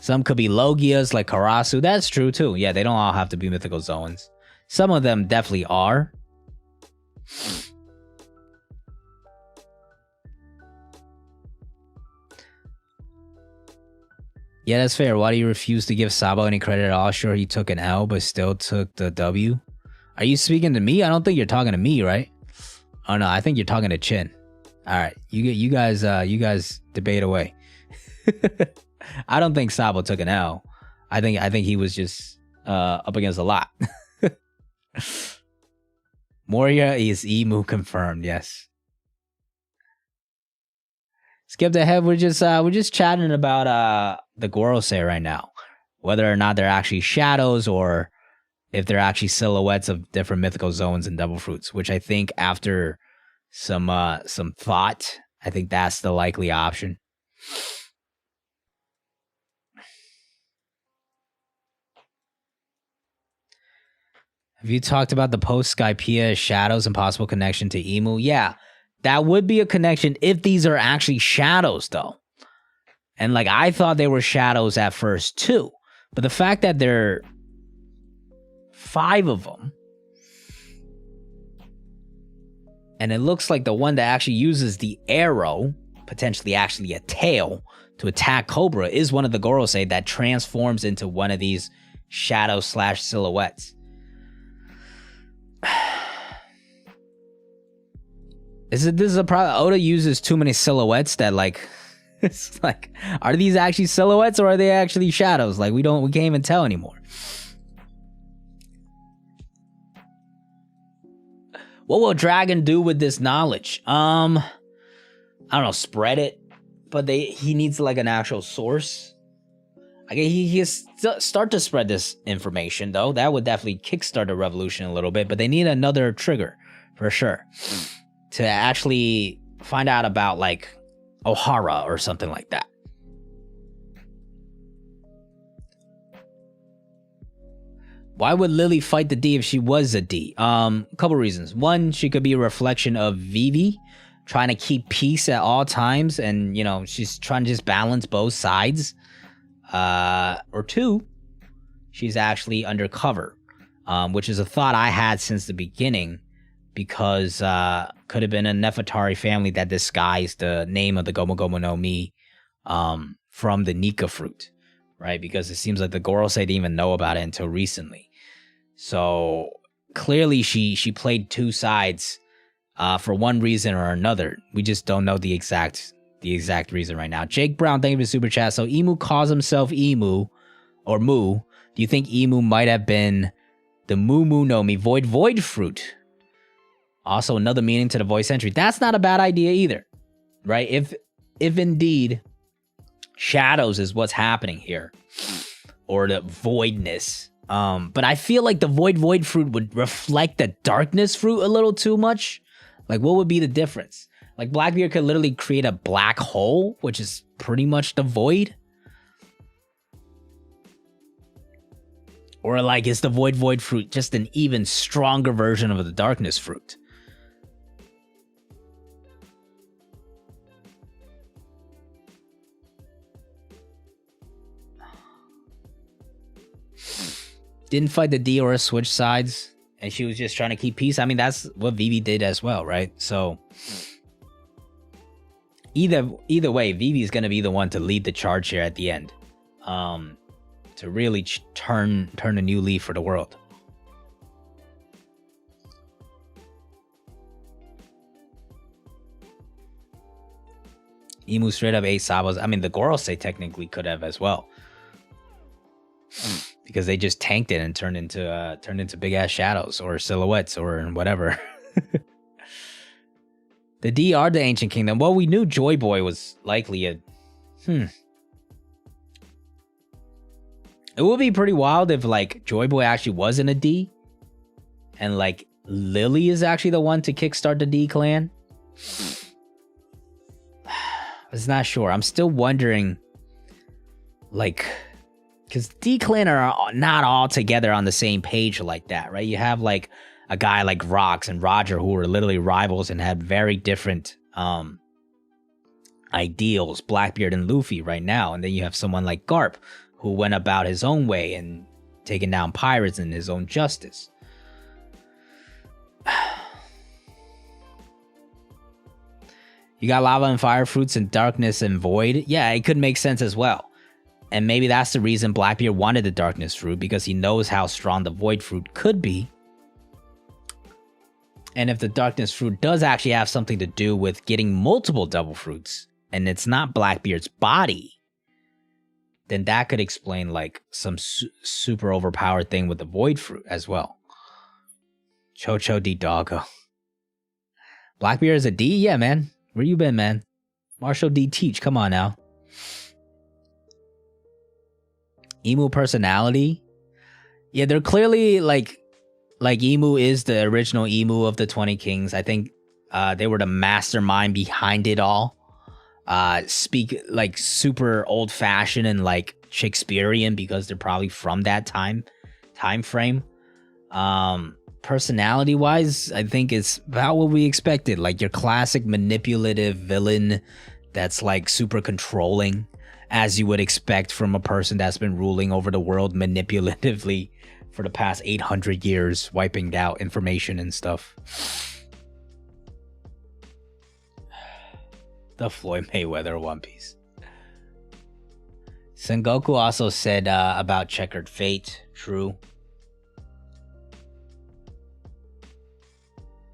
Some could be Logias, like Karasu. That's true, too. Yeah, they don't all have to be mythicozoans. Some of them definitely are. Yeah, that's fair. Why do you refuse to give Sabo any credit at all? Sure, he took an L, but still took the W. Are you speaking to me? I don't think you're talking to me, right? Oh no, I think you're talking to Chin. All right, you guys debate away. I don't think Sabo took an L. I think he was just up against a lot. Moria is Emu confirmed. Yes. Skipped ahead. We're just chatting about the Gorosei right now, whether or not they're actually shadows or if they're actually silhouettes of different mythical zones and devil fruits. Which I think after some thought, I think that's the likely option. Have you talked about the post Skypiea shadows and possible connection to Emu? Yeah, that would be a connection if these are actually shadows, though. And like I thought they were shadows at first too, but the fact that there are 5 of them, and it looks like the one that actually uses the arrow, potentially actually a tail, to attack Cobra is one of the Gorosei that transforms into one of these shadow / silhouettes. This is a problem. Oda uses too many silhouettes that like it's like, are these actually silhouettes or are they actually shadows? Like we can't even tell anymore. What will Dragon do with this knowledge? I don't know, spread it, but he needs like an actual source. I guess he start to spread this information though. That would definitely kickstart a revolution a little bit, but they need another trigger for sure to actually find out about like Ohara or something like that. Why would Lily fight the D if she was a D? A couple reasons. One, she could be a reflection of Vivi, trying to keep peace at all times, and you know she's trying to just balance both sides. Or 2, she's actually undercover, which is a thought I had since the beginning, because could have been a Nefertari family that disguised the name of the Gomu Gomu no Mi from the Nika fruit, right? Because it seems like the Gorosei didn't even know about it until recently. So clearly she played 2 sides for one reason or another. We just don't know the exact reason right now. Jake Brown, thank you for the super chat. So Emu calls himself Emu or Mu. Do you think Emu might have been the Mu Mu no Mi void fruit? Also another meaning to the voice entry. That's not a bad idea either, right? If indeed shadows is what's happening here, or the voidness. But I feel like the void fruit would reflect the darkness fruit a little too much. Like what would be the difference? Like Blackbeard could literally create a black hole, which is pretty much the void. Or like is the void fruit just an even stronger version of the darkness fruit? Didn't fight the D or switch sides, and she was just trying to keep peace. I mean, that's what Vivi did as well, right? So either way, Vivi's gonna be the one to lead the charge here at the end, to really turn a new leaf for the world. Emu straight up ate Sabos. I mean, the Gorosei technically could have as well, because they just tanked it and turned into big ass shadows or silhouettes or whatever. The D are the Ancient Kingdom. Well, we knew Joy Boy was likely a... It would be pretty wild if, like, Joy Boy actually wasn't a D. And, like, Lily is actually the one to kickstart the D clan. I was not sure. I'm still wondering, like... Because D clan are not all together on the same page like that, right? You have, like... a guy like Rox and Roger, who were literally rivals and had very different ideals, Blackbeard and Luffy right now. And then you have someone like Garp, who went about his own way and taking down pirates in his own justice. You got lava and fire fruits and darkness and void. Yeah, it could make sense as well. And maybe that's the reason Blackbeard wanted the darkness fruit, because he knows how strong the void fruit could be. And if the darkness fruit does actually have something to do with getting multiple devil fruits, and it's not Blackbeard's body, then that could explain like some super overpowered thing with the void fruit as well. Chocho D Doggo. Blackbeard is a D? Yeah, man. Where you been, man? Marshall D Teach, come on now. Emu personality? Yeah, they're clearly like Emu is the original Emu of the 20 Kings. I think they were the mastermind behind it all. Speak like super old fashioned and like Shakespearean because they're probably from that time frame. Personality wise, I think it's about what we expected, like your classic manipulative villain that's like super controlling, as you would expect from a person that's been ruling over the world manipulatively for the past 800 years, wiping out information and stuff. The Floyd Mayweather One Piece. Sengoku also said about Checkered Fate. True.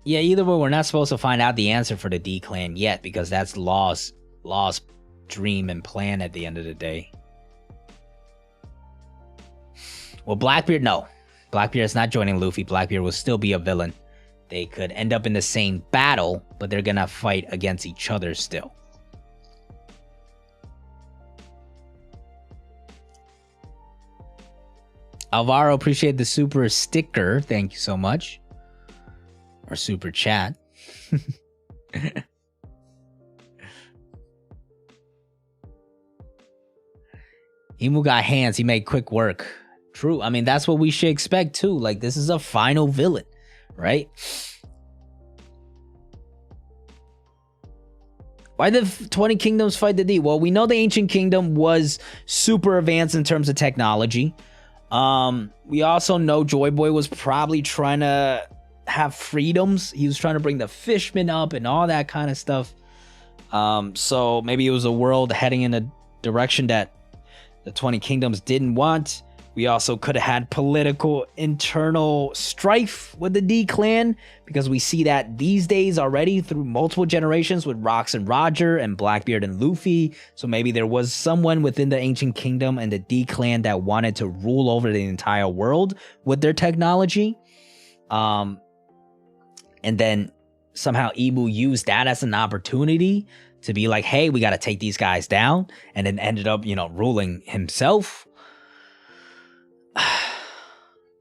Yeah, either way, we're not supposed to find out the answer for the D clan yet, because that's Law's dream and plan at the end of the day. Well, Blackbeard, no. Blackbeard is not joining Luffy. Blackbeard will still be a villain. They could end up in the same battle, but they're gonna fight against each other still. Alvaro, appreciate the super sticker. Thank you so much. Or super chat. Emu got hands. He made quick work. True. I mean, that's what we should expect too. Like, this is a final villain, right? Why did 20 Kingdoms fight the D? Well, we know the Ancient Kingdom was super advanced in terms of technology. We also know Joy Boy was probably trying to have freedoms. He was trying to bring the fishmen up and all that kind of stuff. So maybe it was a world heading in a direction that the 20 Kingdoms didn't want. We also could have had political internal strife with the D clan, because we see that these days already through multiple generations with Rox and Roger and Blackbeard and Luffy. So maybe there was someone within the Ancient Kingdom and the D clan that wanted to rule over the entire world with their technology. And then somehow Ibu used that as an opportunity to be like, hey, we got to take these guys down, and then ended up, ruling himself.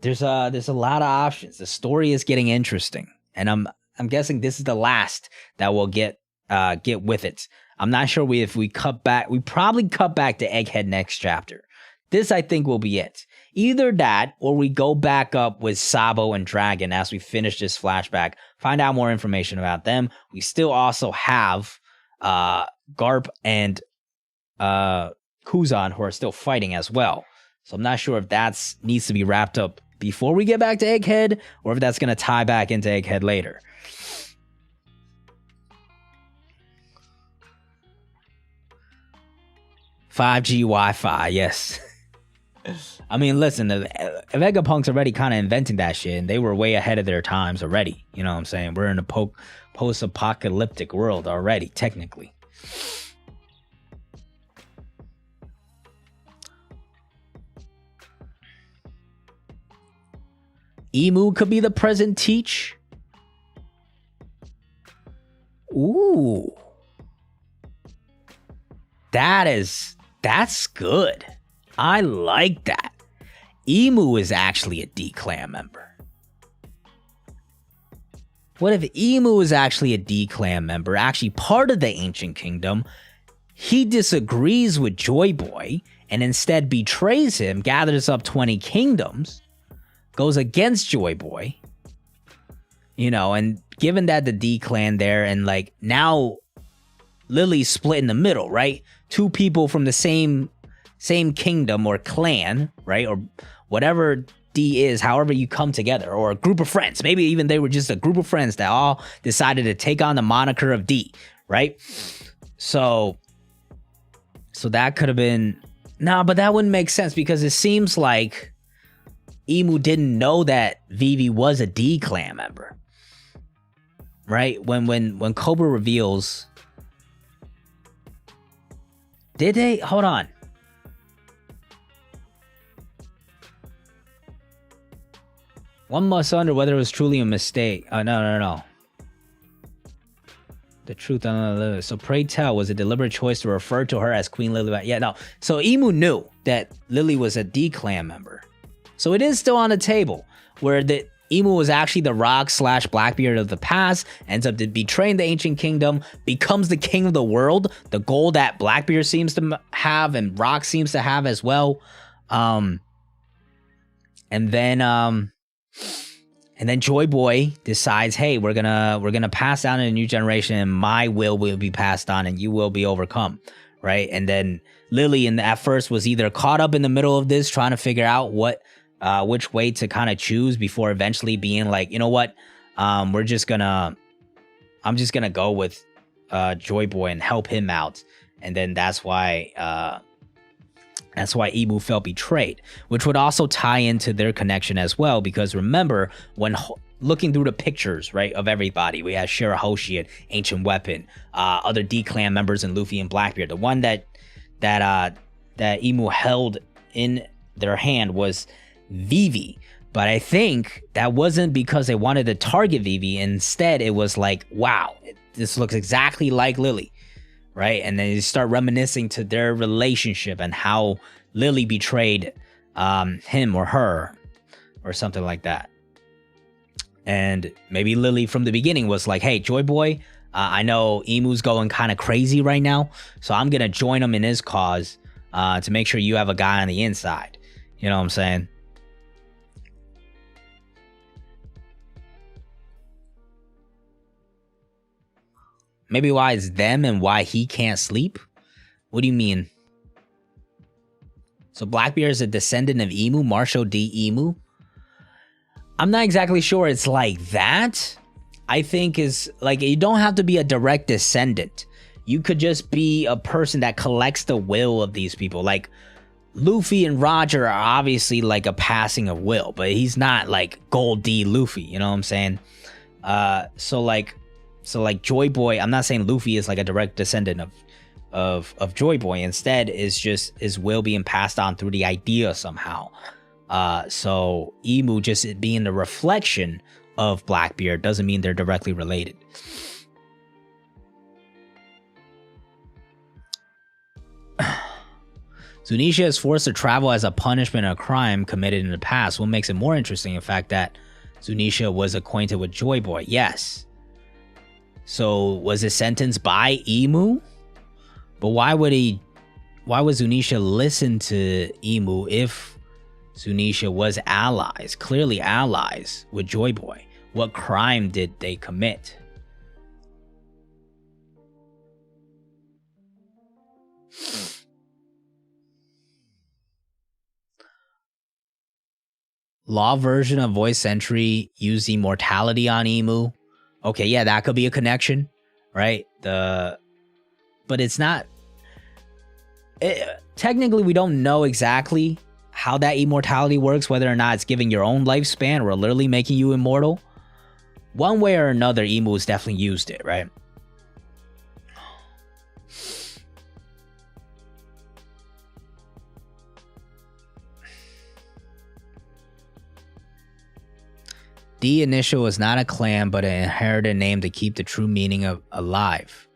There's a lot of options. The story is getting interesting, and I'm guessing this is the last that we'll get with it. I'm not sure if we cut back. We probably cut back to Egghead next chapter. This, I think, will be it. Either that, or we go back up with Sabo and Dragon as we finish this flashback, find out more information about them. We still also have Garp and Kuzan, who are still fighting as well. So I'm not sure if that needs to be wrapped up before we get back to Egghead, or if that's going to tie back into Egghead later. "5G Wi-Fi, yes." I mean, listen, Vegapunk's already kind of inventing that shit, and they were way ahead of their times already. You know what I'm saying? We're in a post-apocalyptic world already, technically. Emu could be the present Teach. Ooh. That's good. I like that. Emu is actually a D-Clan member. What if Emu is actually a D-Clan member, actually part of the Ancient Kingdom? He disagrees with Joy Boy and instead betrays him, gathers up 20 kingdoms, goes against Joy Boy. And given that the D-Clan there, and like now Lily's split in the middle, right? Two people from the same kingdom or clan, right? Or whatever D is, however you come together, or a group of friends. Maybe even they were just a group of friends that all decided to take on the moniker of D, right? So that could have been Nah, but that wouldn't make sense because it seems like Emu didn't know that Vivi was a D clan member. Right? When Cobra reveals... Did they? Hold on. One must wonder whether it was truly a mistake. No. The truth on the list. So pray tell, was a deliberate choice to refer to her as Queen Lily? Yeah, no. So Emu knew that Lily was a D clan member. So it is still on the table where the Emu was actually the Rock / Blackbeard of the past, ends up betraying the ancient kingdom, becomes the king of the world, the goal that Blackbeard seems to have and Rock seems to have as well. And then Joy Boy decides, hey, we're gonna pass down in a new generation, and my will be passed on, and you will be overcome, right? And then Lily, at first, was either caught up in the middle of this, trying to figure out which way to kind of choose before eventually being like, you know what, I'm just gonna go with Joy Boy and help him out, and then that's why Emu felt betrayed, which would also tie into their connection as well, because remember, when looking through the pictures, right, of everybody, we had Shirahoshi and Ancient Weapon, other D-Clan members, and Luffy and Blackbeard. The one that Emu held in their hand was Vivi, but I think that wasn't because they wanted to target Vivi. Instead, it was like, wow, this looks exactly like Lily. Right, and then you start reminiscing to their relationship and how Lily betrayed him or her or something like that. And maybe Lily from the beginning was like, hey, Joy Boy, I know Emu's going kind of crazy right now, so I'm gonna join him in his cause to make sure you have a guy on the inside. You know what I'm saying? Maybe why it's them and why he can't sleep? What do you mean? So Blackbeard is a descendant of Emu, Marshall D. Emu? I'm not exactly sure it's like that. I think is like, you don't have to be a direct descendant. You could just be a person that collects the will of these people. Like Luffy and Roger are obviously like a passing of will, but he's not like Gold D Luffy, you know what I'm saying? So like Joy Boy, I'm not saying Luffy is like a direct descendant of Joy Boy. Instead, is just his will being passed on through the idea somehow. So Emu just being the reflection of Blackbeard doesn't mean they're directly related. Zunisha is forced to travel as a punishment of a crime committed in the past. What makes it more interesting, in fact, that Zunisha was acquainted with Joy Boy. Yes. So was it sentenced by Emu? But why would Zunisha listen to Emu if Zunisha was allies, clearly allies with Joy Boy? What crime did they commit? Law version of voice entry used immortality on Emu. Okay, yeah, that could be a connection, right? But it's not... technically, we don't know exactly how that immortality works, whether or not it's giving your own lifespan or literally making you immortal. One way or another, Emu has definitely used it, right? D initial is not a clan, but an inherited name to keep the true meaning of alive.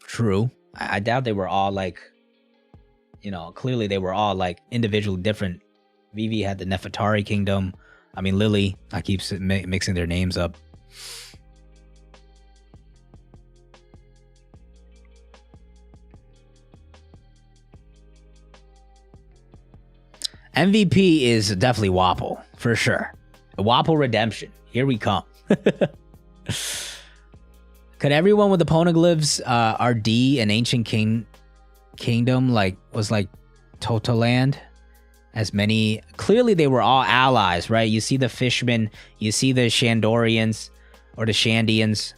True. I doubt they were all like, you know, clearly they were all like individually different. Vivi had the Nefertari kingdom. I mean, Lily, I keep mixing their names up. MVP is definitely Wapple, for sure. Wapple Redemption. Here we come. Could everyone with the poneglyphs RD an ancient kingdom was like Totoland? As many, clearly they were all allies, right? You see the fishmen, you see the Shandorians or the Shandians,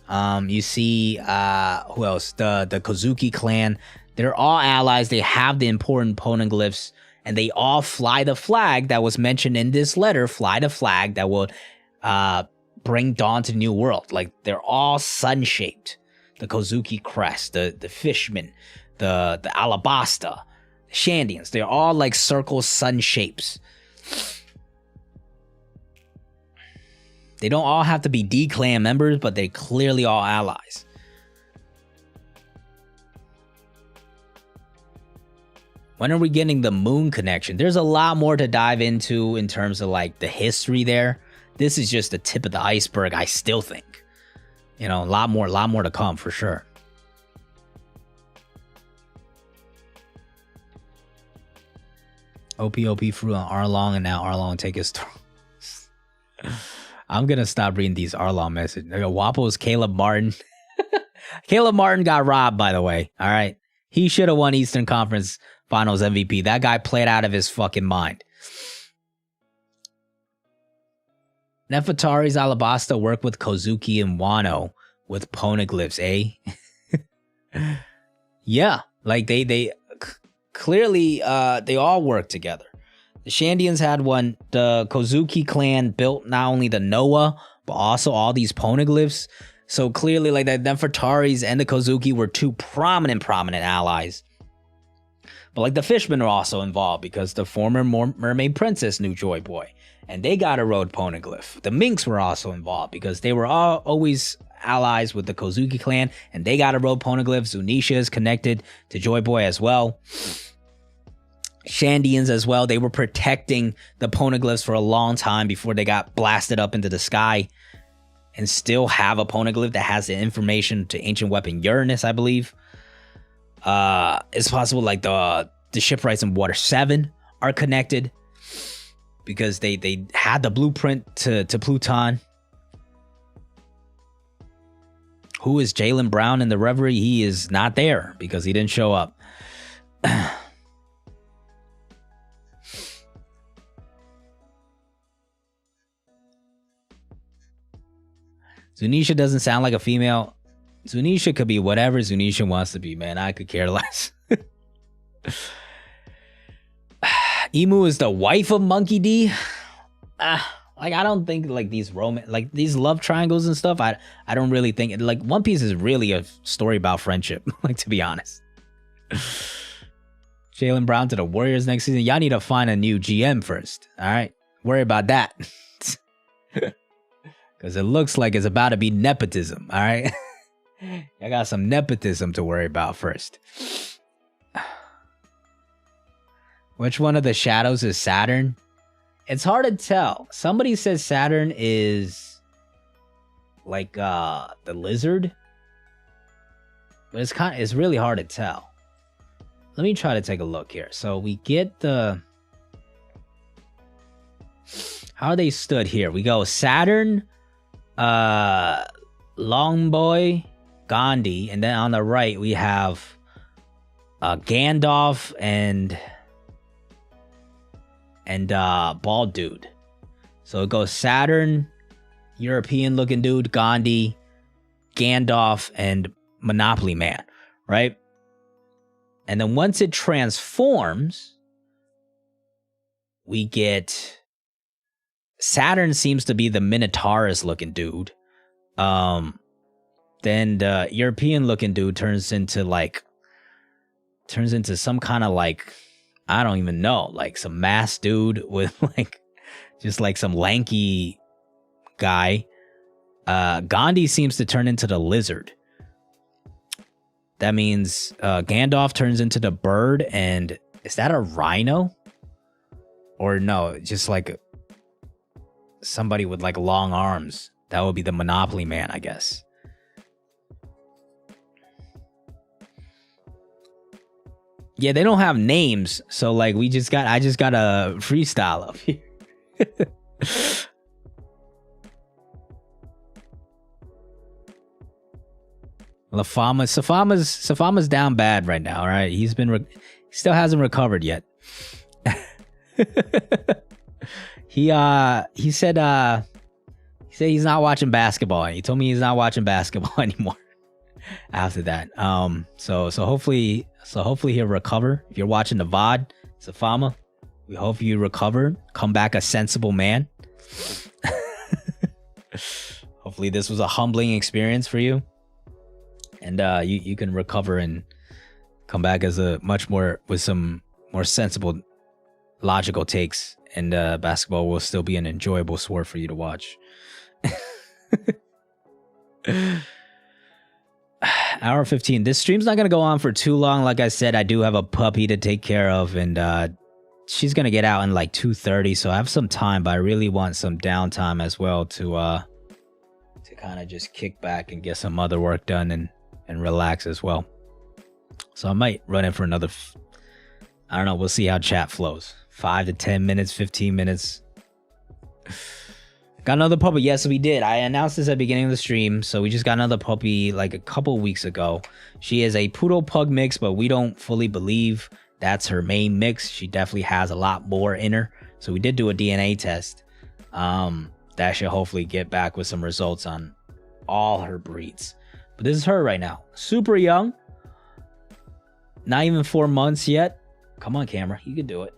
you see who else? The Kozuki clan, They're all allies. They have the important poneglyphs, and they all fly the flag that was mentioned in this letter. Fly the flag that will bring dawn to the new world. Like, they're all sun-shaped. The Kozuki crest, the Fishman, the Alabasta, the Shandians. They're all like circle sun shapes. They don't all have to be D-clan members, but they clearly all allies. When are we getting the moon connection? There's a lot more to dive into in terms of like the history there. This is just the tip of the iceberg, I still think. You know, a lot more to come for sure. OP fruit on Arlong, and now Arlong take his throne. I'm gonna stop reading these Arlong messages. Wapple's Caleb Martin. Caleb Martin got robbed, by the way. All right, he should have won Eastern Conference Finals MVP. That guy played out of his fucking mind. Nefertari's Alabasta work with Kozuki and Wano with poneglyphs, eh? Yeah, like they clearly they all work together. The Shandians had one. The Kozuki clan built not only the Noah, but also all these poneglyphs. So clearly, like, the Nefertaris and the Kozuki were two prominent allies. But like the Fishmen are also involved because the former mermaid princess knew Joy Boy, and they got a road poneglyph. The Minks were also involved because they were always allies with the Kozuki clan, and they got a road poneglyph. Zunisha is connected to Joy Boy as well. Shandians as well. They were protecting the poneglyphs for a long time before they got blasted up into the sky, and still have a poneglyph that has the information to ancient weapon Uranus, I believe. It's possible like the shipwrights in Water 7 are connected because they had the blueprint to Pluton. Who is Jaylen Brown in the Reverie? He is not there because he didn't show up. Zunisha doesn't sound like a female. Zunisha could be whatever Zunisha wants to be, man. I could care less. Emu is the wife of Monkey D. Like, I don't think like these these love triangles and stuff. I don't really think like One Piece is really a story about friendship. Like, to be honest. Jaylen Brown to the Warriors next season. Y'all need to find a new GM first. All right, worry about that. Because it looks like it's about to be nepotism. All right. I got some nepotism to worry about first. Which one of the shadows is Saturn? It's hard to tell. Somebody says Saturn is like the lizard. But it's really hard to tell. Let me try to take a look here. So we get the... How are they stood here? We go Saturn, Longboy, Gandhi, and then on the right we have Gandalf and Bald Dude. So it goes Saturn, European looking dude, Gandhi, Gandalf, and Monopoly Man, right? And then once it transforms, we get Saturn seems to be the Minotaurus looking dude. Then the European looking dude turns into some kind of like, I don't even know, like some mass dude with like just like some lanky guy. Gandhi seems to turn into the lizard. That means Gandalf turns into the bird, and is that a rhino? Or no, just like somebody with like long arms. That would be the Monopoly Man, I guess. Yeah, they don't have names, so like I just got a freestyle up here. Safama's down bad right now, all right? He still hasn't recovered yet. He said he's not watching basketball. He told me he's not watching basketball anymore. after that. So hopefully he'll recover. If you're watching the VOD, Safama, we hope you recover, come back a sensible man. Hopefully this was a humbling experience for you, and you can recover and come back as a much more with some more sensible, logical takes, and basketball will still be an enjoyable sport for you to watch. Hour 15. This stream's not gonna go on for too long. Like I said, I do have a puppy to take care of, and she's gonna get out in like 2:30, so I have some time, but I really want some downtime as well to kind of just kick back and get some other work done and relax as well. So I might run in for another I don't know, we'll see how chat flows. 5 to 10 minutes, 15 minutes. Got another puppy. Yes, we did. I announced this at the beginning of the stream. So we just got another puppy like a couple weeks ago. She is a poodle pug mix, but we don't fully believe that's her main mix. She definitely has a lot more in her. So we did do a DNA test. That should hopefully get back with some results on all her breeds. But this is her right now. Super young. Not even 4 months yet. Come on, camera. You can do it.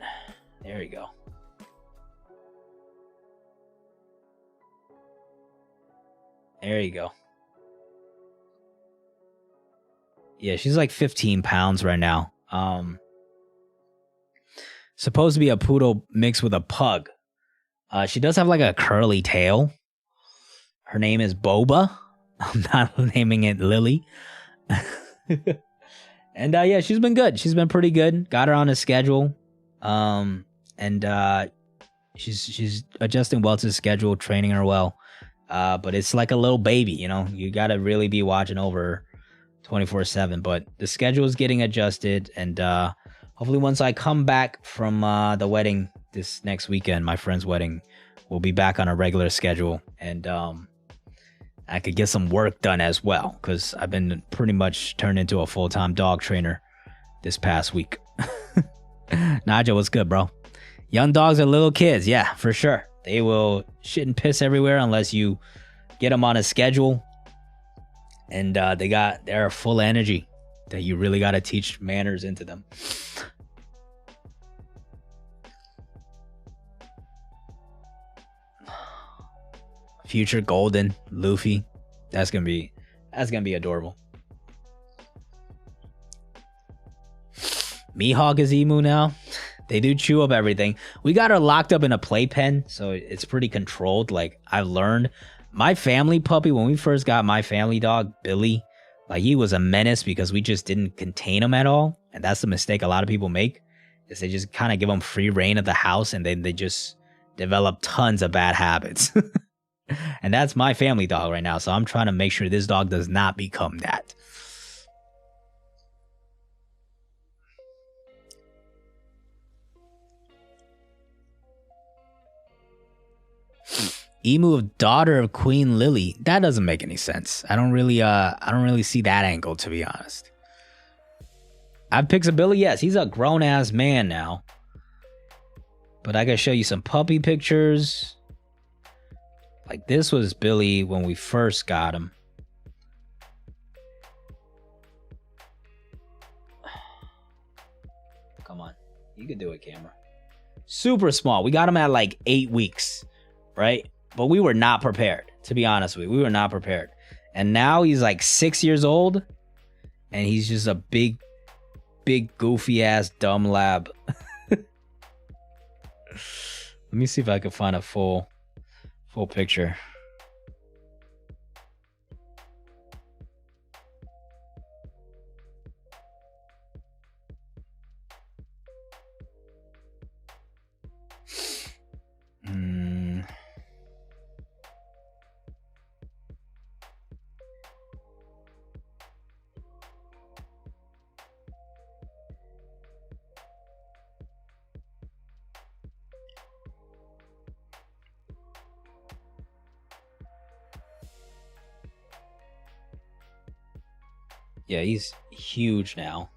There you go. There you go. Yeah, she's like 15 pounds right now. Supposed to be a poodle mixed with a pug. She does have like a curly tail. Her name is Boba. I'm not naming it Lily. And yeah, she's been good. She's been pretty good. Got her on a schedule. And she's adjusting well to the schedule, training her well. But it's like a little baby, you know. You gotta really be watching over her 24/7. But the schedule is getting adjusted, and hopefully once I come back from the wedding this next weekend, my friend's wedding, we'll be back on a regular schedule, and I could get some work done as well, because I've been pretty much turned into a full-time dog trainer this past week. Naja, what's good, bro? Young dogs are little kids, yeah, for sure. They will shit and piss everywhere unless you get them on a schedule, and they're full of energy that you really got to teach manners into them. Future golden Luffy, that's gonna be adorable. Mihawk is emu now. They do chew up everything. We got her locked up in a playpen, so it's pretty controlled. Like, I've learned, my family puppy, when we first got my family dog, Billy, like, he was a menace because we just didn't contain him at all. And that's the mistake a lot of people make, is they just kind of give him free reign of the house, and then they just develop tons of bad habits. And that's my family dog right now, so I'm trying to make sure this dog does not become that. Emu of daughter of Queen Lily. That doesn't make any sense. I don't really see that angle, to be honest. I picked Billy. Yes, he's a grown ass man now. But I gotta show you some puppy pictures. Like, this was Billy when we first got him. Come on, you can do it, camera. Super small. We got him at like 8 weeks, right? But we were not prepared, to be honest with you. We were not prepared. And now he's like 6 years old, and he's just a big goofy ass dumb lab. Let me see if I can find a full picture. Yeah, he's huge now.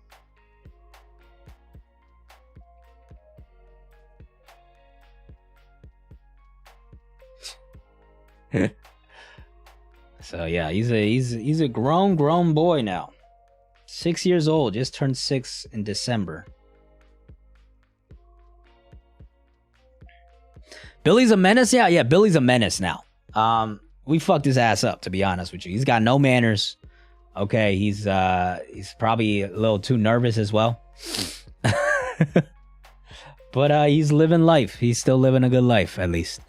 So yeah, he's a grown boy now. 6 years old, just turned 6 in December. Billy's a menace? Yeah, Billy's a menace now. We fucked his ass up, to be honest with you. He's got no manners. Okay, he's probably a little too nervous as well. But he's living life. He's still living a good life, at least.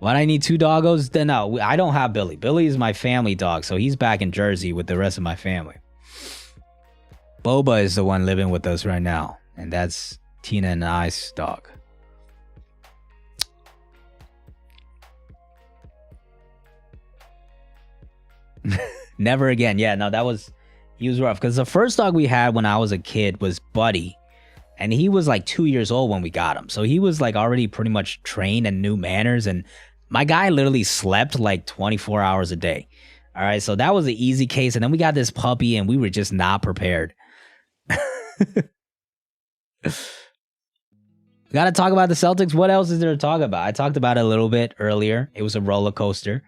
Why I need 2 doggos? Then no, I don't have Billy. Billy is my family dog, so he's back in Jersey with the rest of my family. Boba is the one living with us right now, and that's Tina and I's dog. Never again. Yeah, no, he was rough. Because the first dog we had when I was a kid was Buddy. And he was like 2 years old when we got him. So he was like already pretty much trained and knew manners. And my guy literally slept like 24 hours a day. All right, so that was an easy case. And then we got this puppy and we were just not prepared. Got to talk about the Celtics. What else is there to talk about? I talked about it a little bit earlier. It was a roller coaster.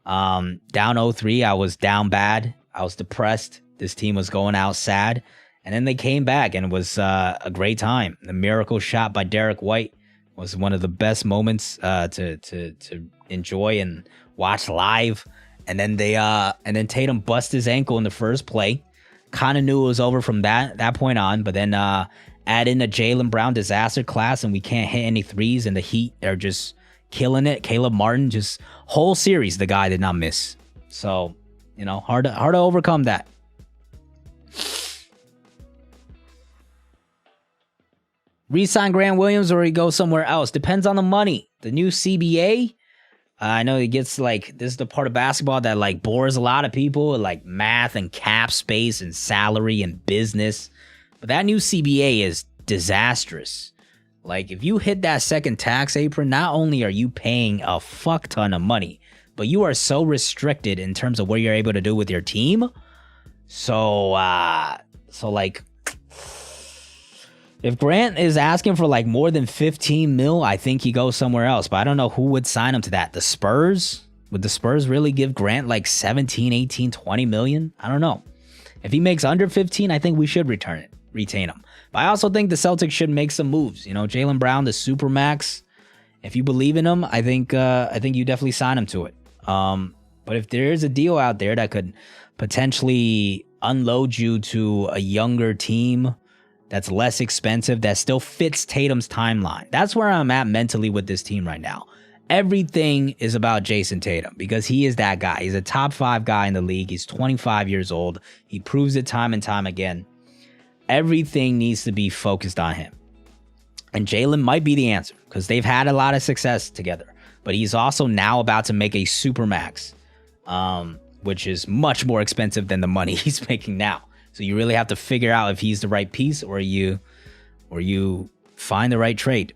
Down 0-3, I was down bad. I was depressed. This team was going out sad. And then they came back and it was a great time. The miracle shot by Derek White was one of the best moments to enjoy and watch live. And then then Tatum bust his ankle in the first play. Kind of knew it was over from that point on. But then add in a Jaylen Brown disaster class and we can't hit any threes and the Heat are just killing it. Caleb Martin, just whole series, the guy did not miss. So, hard to overcome that. Resign Grant Williams or he goes somewhere else. Depends on the money. The new CBA, I know it gets this is the part of basketball that bores a lot of people, like math and cap space and salary and business. But that new CBA is disastrous. If you hit that second tax apron, not only are you paying a fuck ton of money, but you are so restricted in terms of what you're able to do with your team. So if Grant is asking for more than 15 mil, I think he goes somewhere else. But I don't know who would sign him to that. The Spurs? Would the Spurs really give Grant 17, 18, 20 million? I don't know. If he makes under 15, I think we should retain him. But I also think the Celtics should make some moves. Jaylen Brown, the Supermax. If you believe in him, I think you definitely sign him to it. But if there is a deal out there that could potentially unload you to a younger team that's less expensive, that still fits Tatum's timeline. That's where I'm at mentally with this team right now. Everything is about Jason Tatum because he is that guy. He's a top 5 guy in the league. He's 25 years old. He proves it time and time again. Everything needs to be focused on him. And Jaylen might be the answer because they've had a lot of success together. But he's also now about to make a Supermax, which is much more expensive than the money he's making now. So you really have to figure out if he's the right piece or you find the right trade.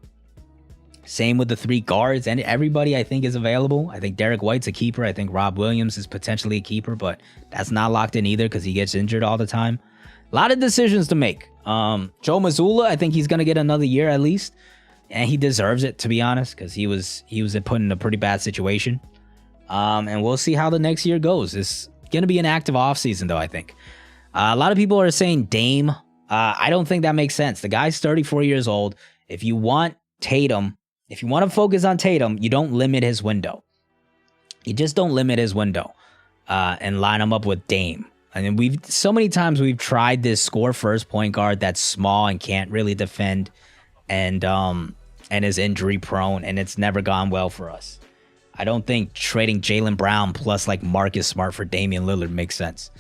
Same with the 3 guards, and everybody I think is available. I think Derek White's a keeper. I think Rob Williams is potentially a keeper, but that's not locked in either because he gets injured all the time. A lot of decisions to make. Joe Mazzulla, I think he's going to get another year at least, and he deserves it, to be honest, because he was put in a pretty bad situation. And we'll see how the next year goes. It's going to be an active offseason, though, I think. A lot of people are saying Dame. I don't think that makes sense. The guy's 34 years old. If you want Tatum, if you want to focus on Tatum, you don't limit his window. You just don't limit his window and line him up with Dame. And then so many times we've tried this score first point guard that's small and can't really defend and is injury prone, and it's never gone well for us. I don't think trading Jaylen Brown plus Marcus Smart for Damian Lillard makes sense.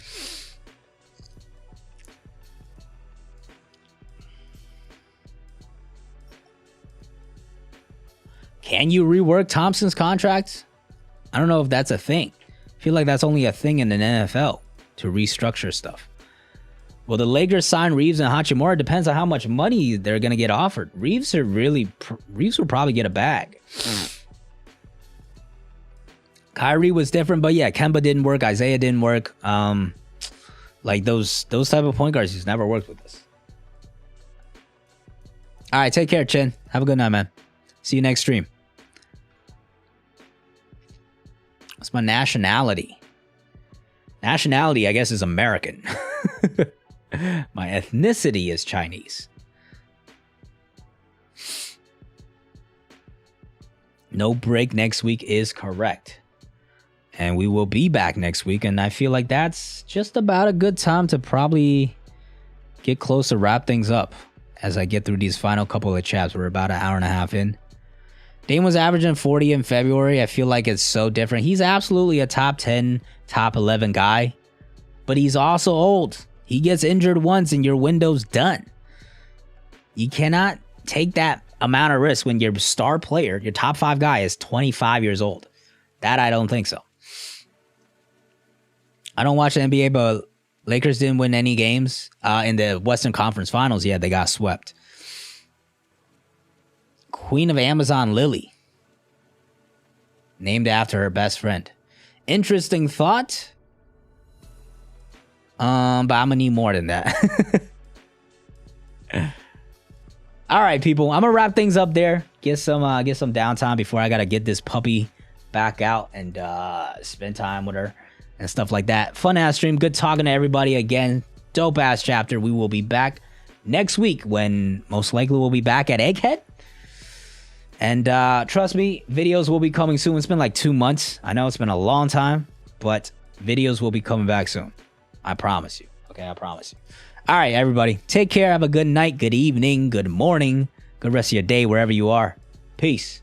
Can you rework Thompson's contract? I don't know if that's a thing. I feel like that's only a thing in the NFL to restructure stuff. Will the Lakers sign Reeves and Hachimura? Depends on how much money they're going to get offered. Reeves will probably get a bag. Kyrie was different, but yeah, Kemba didn't work. Isaiah didn't work. Those type of point guards just never worked with us. All right, take care, Chin. Have a good night, man. See you next stream. What's my nationality? Nationality, I guess, is American. My ethnicity is Chinese. No break next week is correct. And we will be back next week. And I feel like that's just about a good time to probably get close to wrap things up as I get through these final couple of chats. We're about an hour and a half in. Dame was averaging 40 in February. I feel like it's so different. He's absolutely a top 10, top 11 guy. But he's also old. He gets injured once and your window's done. You cannot take that amount of risk when your star player, your top 5 guy, is 25 years old. That I don't think so. I don't watch the NBA, but Lakers didn't win any games in the Western Conference Finals. Yeah, they got swept. Queen of Amazon Lily. Named after her best friend. Interesting thought. But I'm gonna need more than that. All right, people. I'm gonna wrap things up there. Get some downtime before I gotta get this puppy back out and spend time with her and stuff like that. Fun ass stream. Good talking to everybody again. Dope ass chapter. We will be back next week when most likely we'll be back at Egghead. And trust me, videos will be coming soon. It's been like 2 months. I know it's been a long time, but videos will be coming back soon. I promise you. Okay, I promise you. All right, everybody. Take care. Have a good night, good evening, good morning, good rest of your day, wherever you are. Peace.